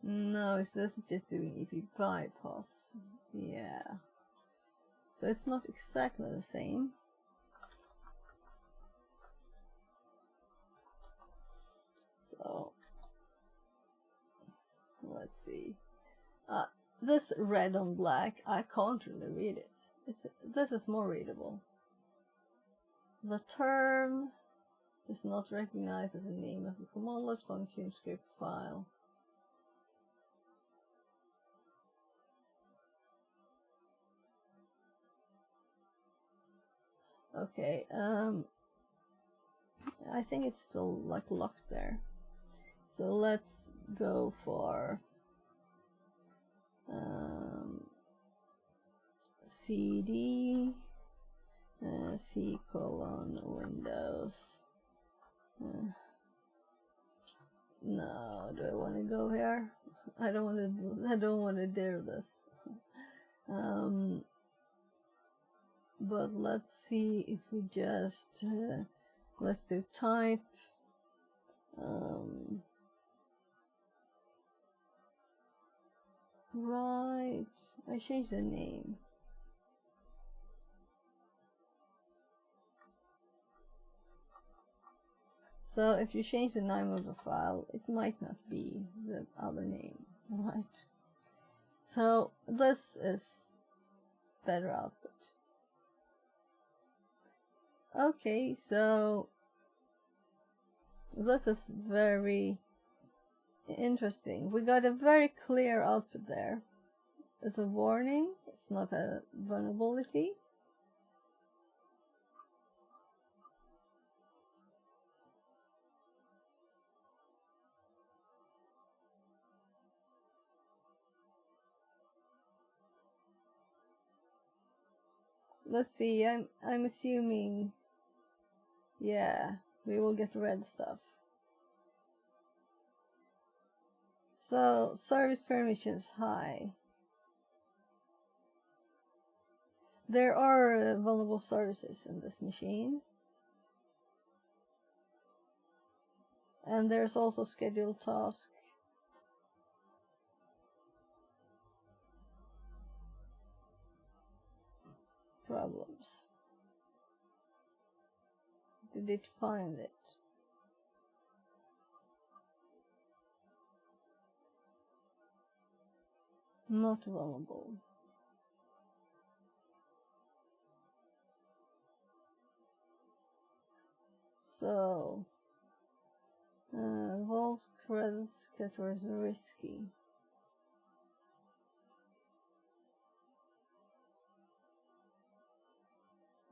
No, so this is just doing EP bypass. Yeah. So it's not exactly the same. So let's see. This red on black, I can't really read it. This is more readable. The term is not recognized as a name of a command function script file. Okay, I think it's still like locked there. So let's go for cd c colon Windows. No, do I want to go here? I don't want to do this. But let's see if we just let's do type. Right, I changed the name. So if you change the name of the file, it might not be the other name, right? So this is better output. Okay, so this is very interesting. We got a very clear output there. It's a warning, it's not a vulnerability. Let's see, I'm assuming, yeah, we will get red stuff. So service permissions high. There are vulnerable services in this machine. And there's also scheduled task. Problems. Did it find it? Not vulnerable. So, vault credit scatter is risky.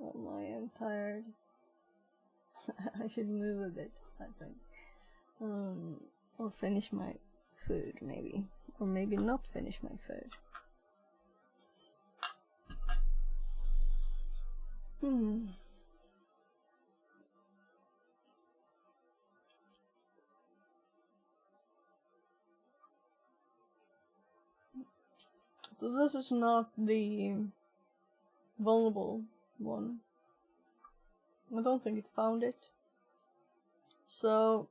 Oh, I am tired. I should move a bit, I think. Or finish my food, maybe. Or maybe not finish my food. So this is not the vulnerable one. I don't think it found it. So,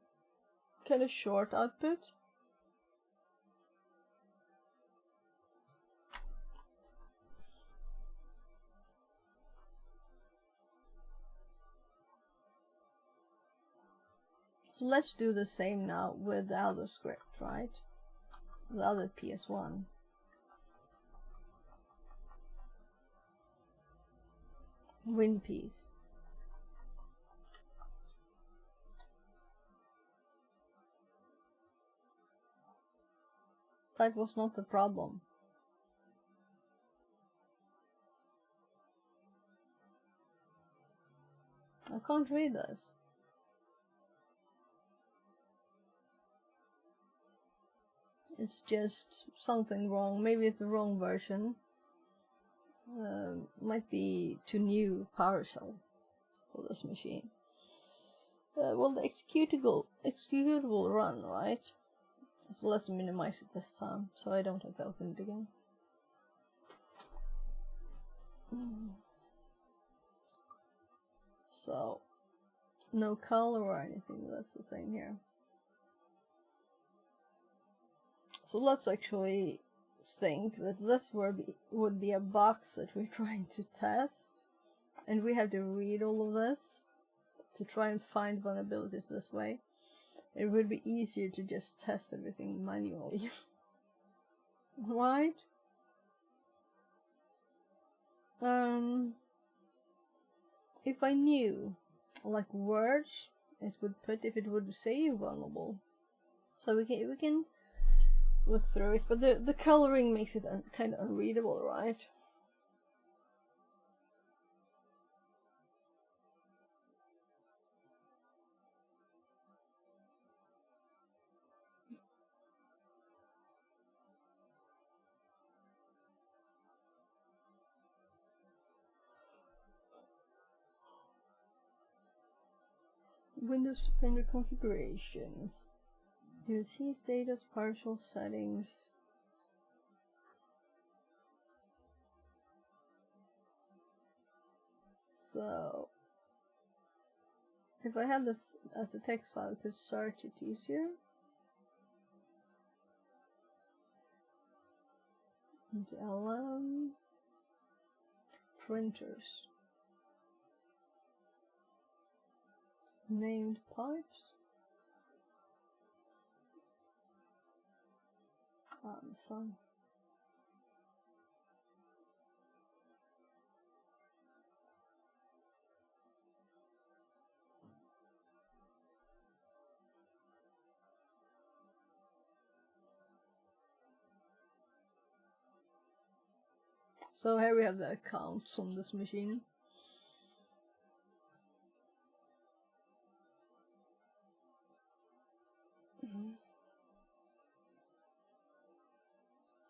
kind of short output. So let's do the same now with the other script, right? The other PS1. Win piece. That was not the problem. I can't read this. It's just something wrong. Maybe it's the wrong version. Might be too new PowerShell for this machine. Well, the executable run, right? So let's minimize it this time, so I don't have to open it again. So, no color or anything, that's the thing here. So let's actually think that this would be a box that we're trying to test, and we have to read all of this to try and find vulnerabilities this way. It would be easier to just test everything manually. Right? If I knew, like words, it would put if it would say vulnerable. So we can look through it, but the coloring makes it kind of unreadable, right? Windows Defender configuration. You see status, partial settings. So, if I had this as a text file, I could search it easier. Into LM printers. Named pipes. The sun. So here we have the accounts on this machine.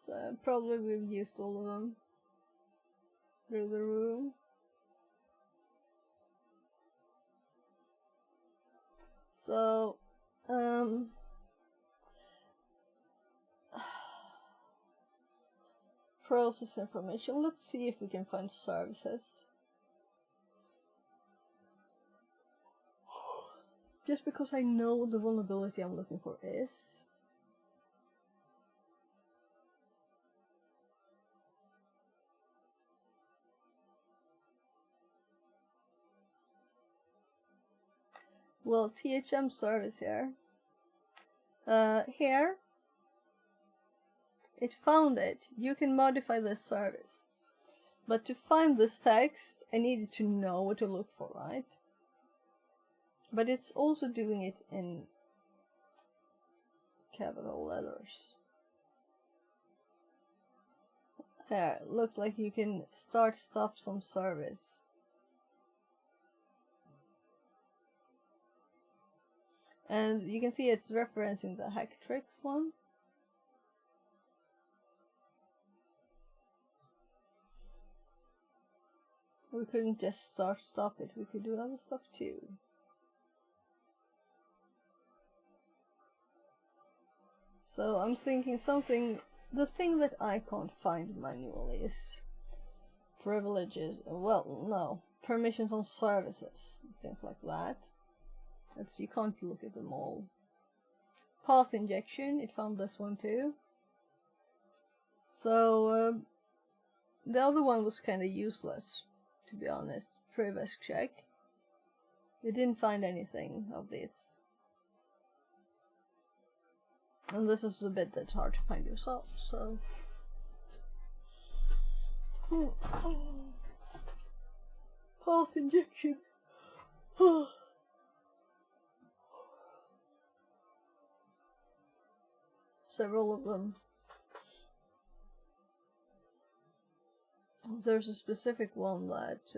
So probably we've used all of them through the room. So, process information. Let's see if we can find services. Just because I know the vulnerability I'm looking for is. Well, THM service here. Here, it found it. You can modify this service. But to find this text, I needed to know what to look for, right? But it's also doing it in capital letters. Here, looks like you can stop some service. And you can see it's referencing the hack tricks one. We couldn't just stop it, we could do other stuff too. So I'm thinking the thing that I can't find manually is privileges, well, no, permissions on services, things like that. You can't look at them all. Path injection, it found this one too. So the other one was kind of useless, to be honest. Previous check. It didn't find anything of this. And this is a bit that's hard to find yourself, so... Path injection. Several of them. There's a specific one that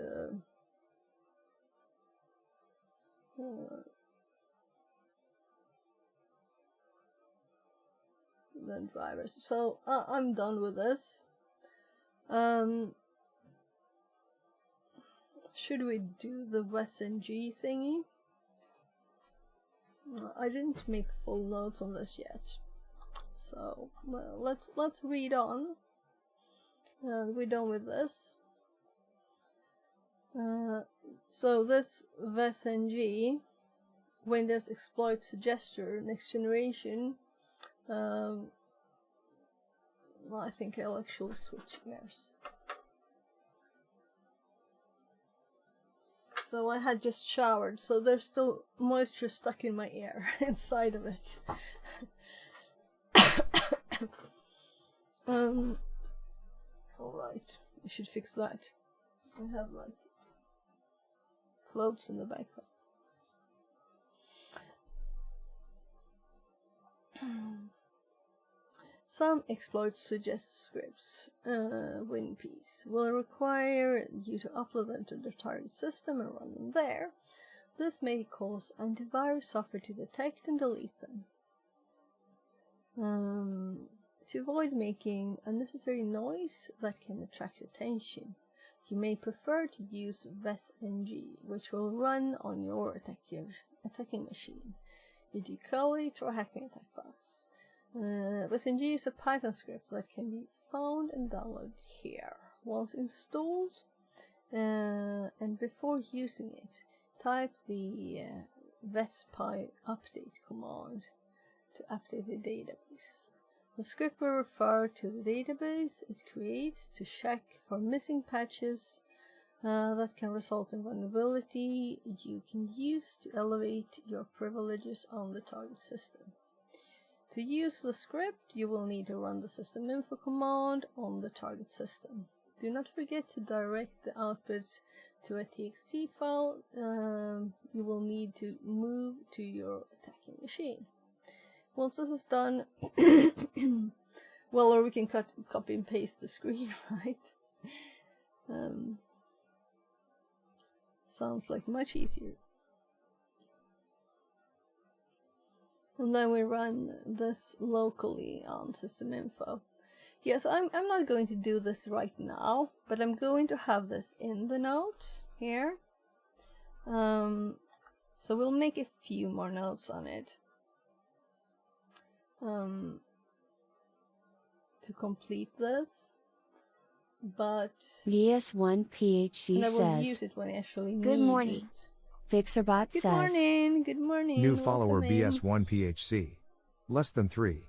then drivers. So I'm done with this. Should we do the WSNG thingy? I didn't make full notes on this yet. So well, let's read on. We're done with this. So this WSNG, Windows Exploit Suggester Next Generation. Well, I think I'll actually switch gears. So I had just showered, so there's still moisture stuck in my ear inside of it. Alright, I should fix that. I have like clothes in the background. Some exploits suggest scripts, WinPs, will require you to upload them to the target system and run them there. This may cause antivirus software to detect and delete them. To avoid making unnecessary noise that can attract attention, you may prefer to use WSNG, which will run on your attacking machine. E.g. Kali, TryHackMe attack box. WSNG is a Python script that can be found and downloaded here. Once installed, and before using it, type the wspy update command to update the database. The script will refer to the database it creates to check for missing patches that can result in vulnerability you can use to elevate your privileges on the target system. To use the script, you will need to run the system info command on the target system. Do not forget to direct the output to a TXT file you will need to move to your attacking machine. Once this is done, well, or we can copy and paste the screen, right? Sounds like much easier. And then we run this locally on system info. Yes, I'm not going to do this right now, but I'm going to have this in the notes here. So we'll make a few more notes on it. To complete this, but BS1PHC I will says, use it when I actually Good need morning. it. Fixerbot Good says, morning, good morning. New follower welcome in. BS1PHC. Less than 3.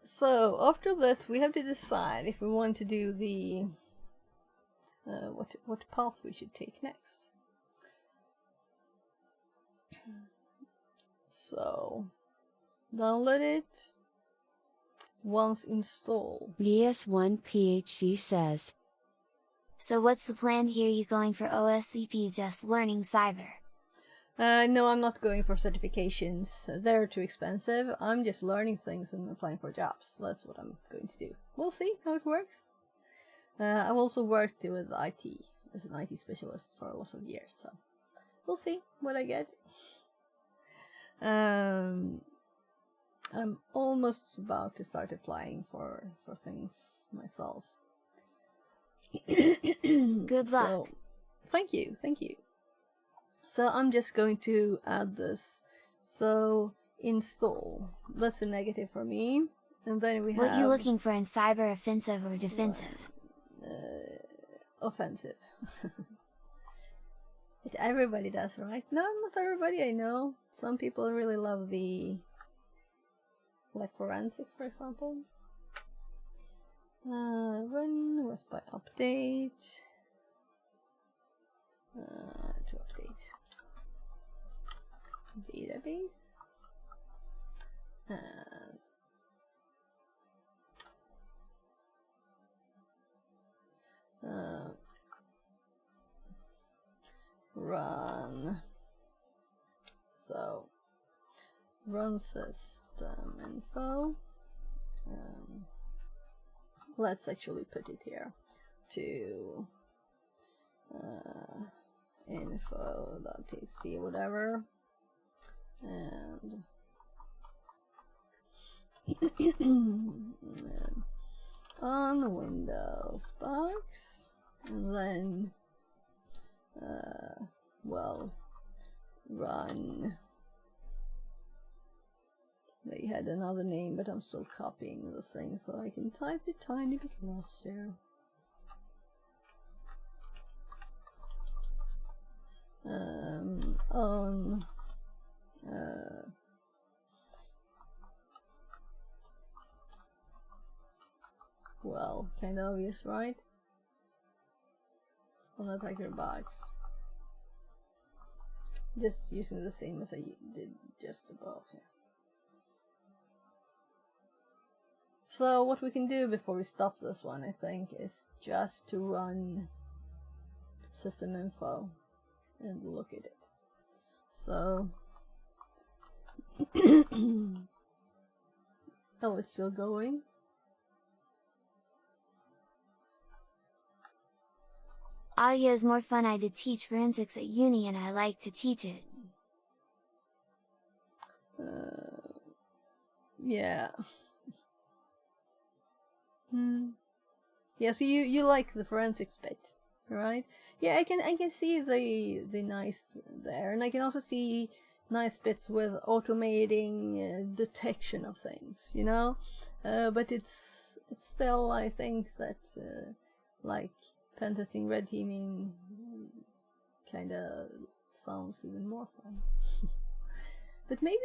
So after this, we have to decide if we want to do the what path we should take next. So download it. Once installed. BS1PHC says, So what's the plan here? You going for OSCP, just learning cyber? No, I'm not going for certifications. They're too expensive. I'm just learning things and applying for jobs. That's what I'm going to do. We'll see how it works. I've also worked with IT as an IT specialist for lots of years, so we'll see what I get. I'm almost about to start applying for things myself. Good luck. So, thank you. So I'm just going to add this. So install. That's a negative for me. And then we have... What you looking for in cyber, offensive or defensive? Offensive. Which everybody does, right? No, not everybody, I know. Some people really love the... like forensic, for example. Run was by update. To update database. Run. So run system info. Let's actually put it here to info.txt, whatever, and on Windows box, and then well, run. They had another name, but I'm still copying the thing, so I can type it tiny bit less here. On well, kind of obvious, right? On attacker box. Just using the same as I did just above here. So what we can do before we stop this one, I think, is just to run system info and look at it. So oh, it's still going. Audio is more fun. I did teach forensics at uni and I like to teach it. Yeah. Yeah, so you like the forensics bit, right? Yeah, I can see the nice there, and I can also see nice bits with automating detection of things, you know. But it's still, I think that like pen testing, red teaming, kind of sounds even more fun. But maybe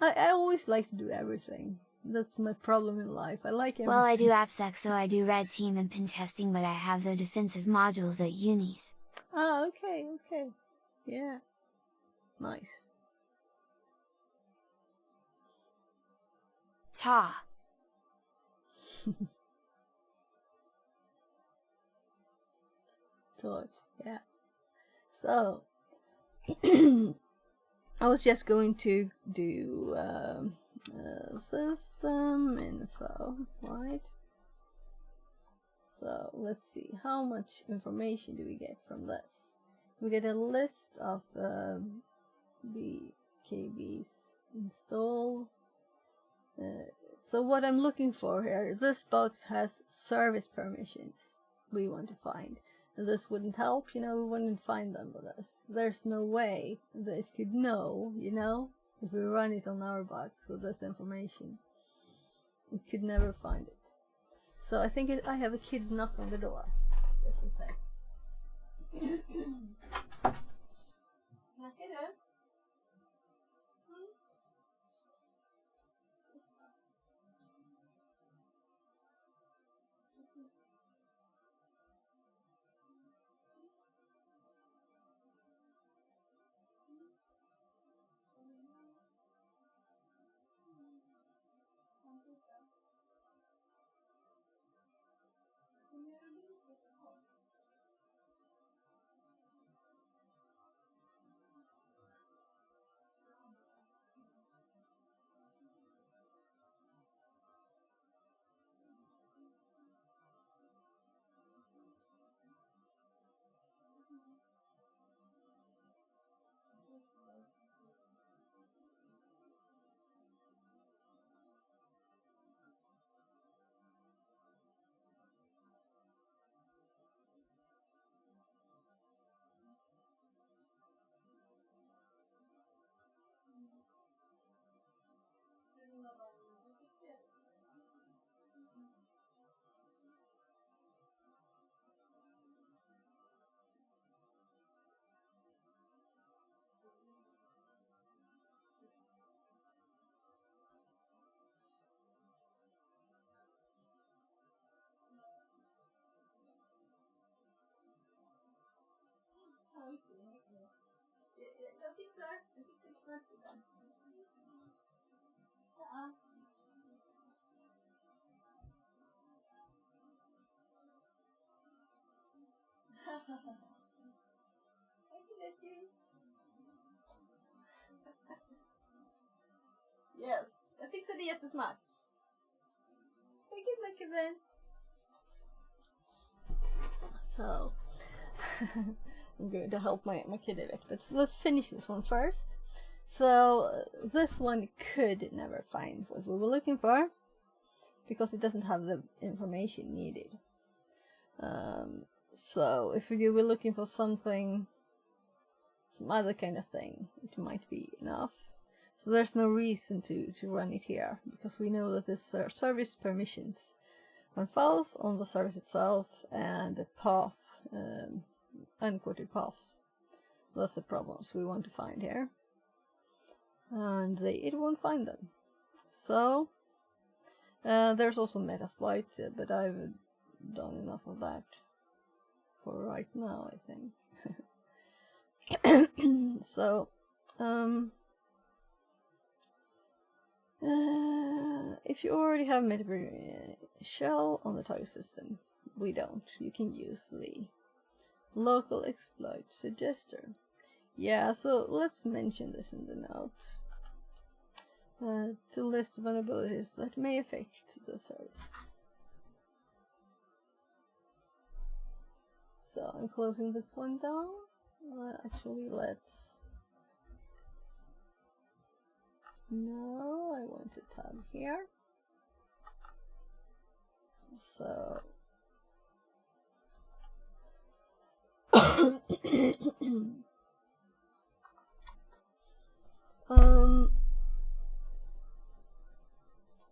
I always like to do everything. That's my problem in life. I like everything. Well, I do AppSec, so I do red team and pen testing, but I have the defensive modules at unis. Ah, okay. Yeah. Nice. Ta. Torch, yeah. So, I was just going to do system info, right? So let's see, how much information do we get from this? We get a list of the KBs installed. So what I'm looking for here, this box has service permissions we want to find. And this wouldn't help, you know, we wouldn't find them with this. There's no way that it could know, you know, if we run it on our box with this information. It could never find it. So I think I have a kid knock on the door. Just a sec. Knock it up. Yes, jag fixade det jättesmart. Vilket mycket väl. So, I'm going to help my kid a bit, but let's finish this one first. So, this one could never find what we were looking for, because it doesn't have the information needed. So, if you were looking for something, some other kind of thing, it might be enough. So there's no reason to run it here, because we know that this service permissions on files on the service itself and the path, unquoted paths. That's the problems we want to find here. And it won't find them. So there's also Metasploit, but I've done enough of that for right now, I think. So if you already have Metasploit shell on the target system, we don't. You can use the local exploit suggester. Yeah, so let's mention this in the notes. To list vulnerabilities that may affect the service. So I'm closing this one down. Actually, let's... No, I want to tab here. So...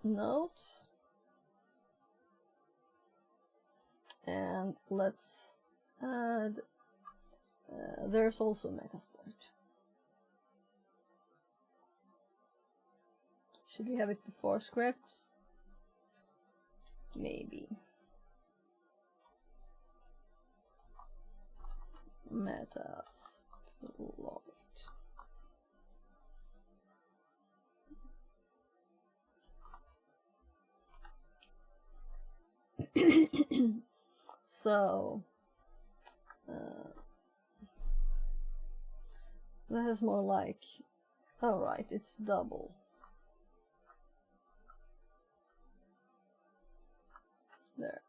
notes, and let's add, there's also Metasploit. Should we have it before scripts? Maybe. Metasploit. So this is more like, oh right, it's double. There.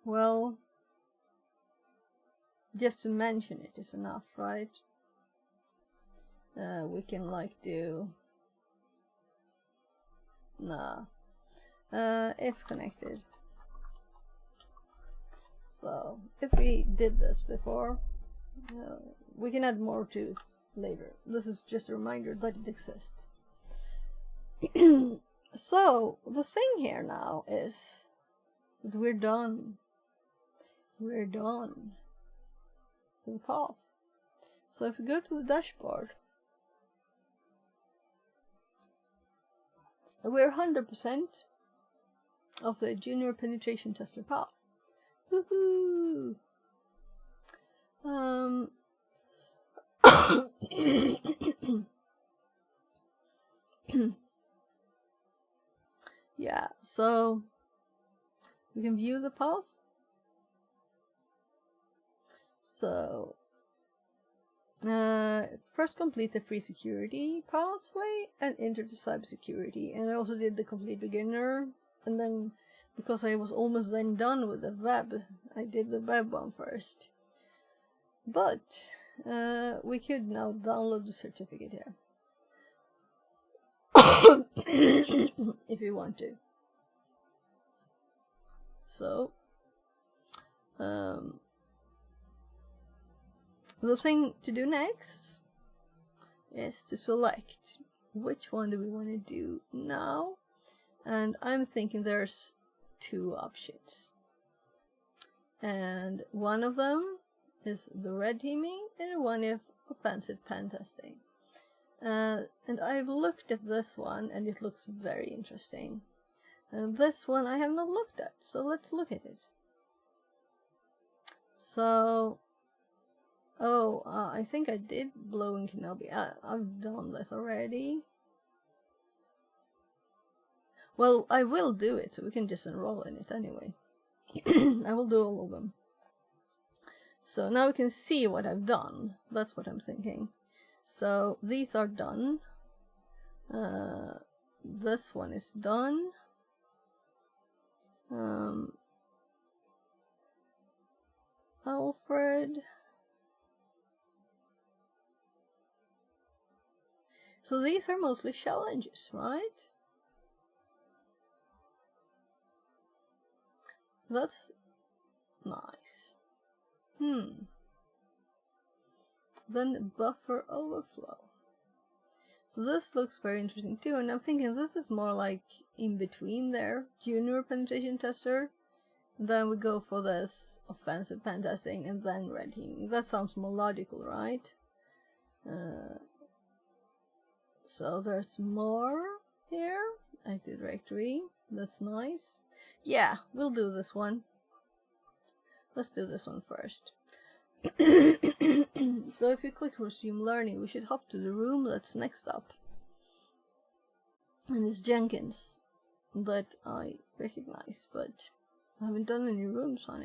Well, just to mention it is enough, right? We can like do, if connected. So if we did this before, we can add more to it later. This is just a reminder that it exists. So the thing here now is that we're done. We're done with the path. So if we go to the dashboard, we're 100% of the junior penetration tester path. Woohoo! Yeah, so we can view the path. So first complete the pre-security pathway and enter the cybersecurity. And I also did the complete beginner, and then because I was almost then done with the web, I did the web one first. But we could now download the certificate here. If you want to. So the thing to do next is to select which one do we want to do now, and I'm thinking there's two options, and one of them is the red teaming and one is offensive pen testing. And I've looked at this one and it looks very interesting. And this one I have not looked at, so let's look at it. So, oh, I think I did Blowing Kenobi. I've done this already. Well, I will do it, so we can just enroll in it anyway. I will do all of them. So now we can see what I've done. That's what I'm thinking. So these are done. This one is done. Alfred. So these are mostly challenges, right? That's nice. Then buffer overflow. So this looks very interesting too, and I'm thinking this is more like in between there, junior penetration tester. Then we go for this offensive pen testing and then red teaming. That sounds more logical, right? So there's more here. Active Directory. That's nice. Yeah, we'll do this one. Let's do this one first. So if you click resume learning, we should hop to the room that's next up. And it's Jenkins that I recognize, but I haven't done any rooms on it.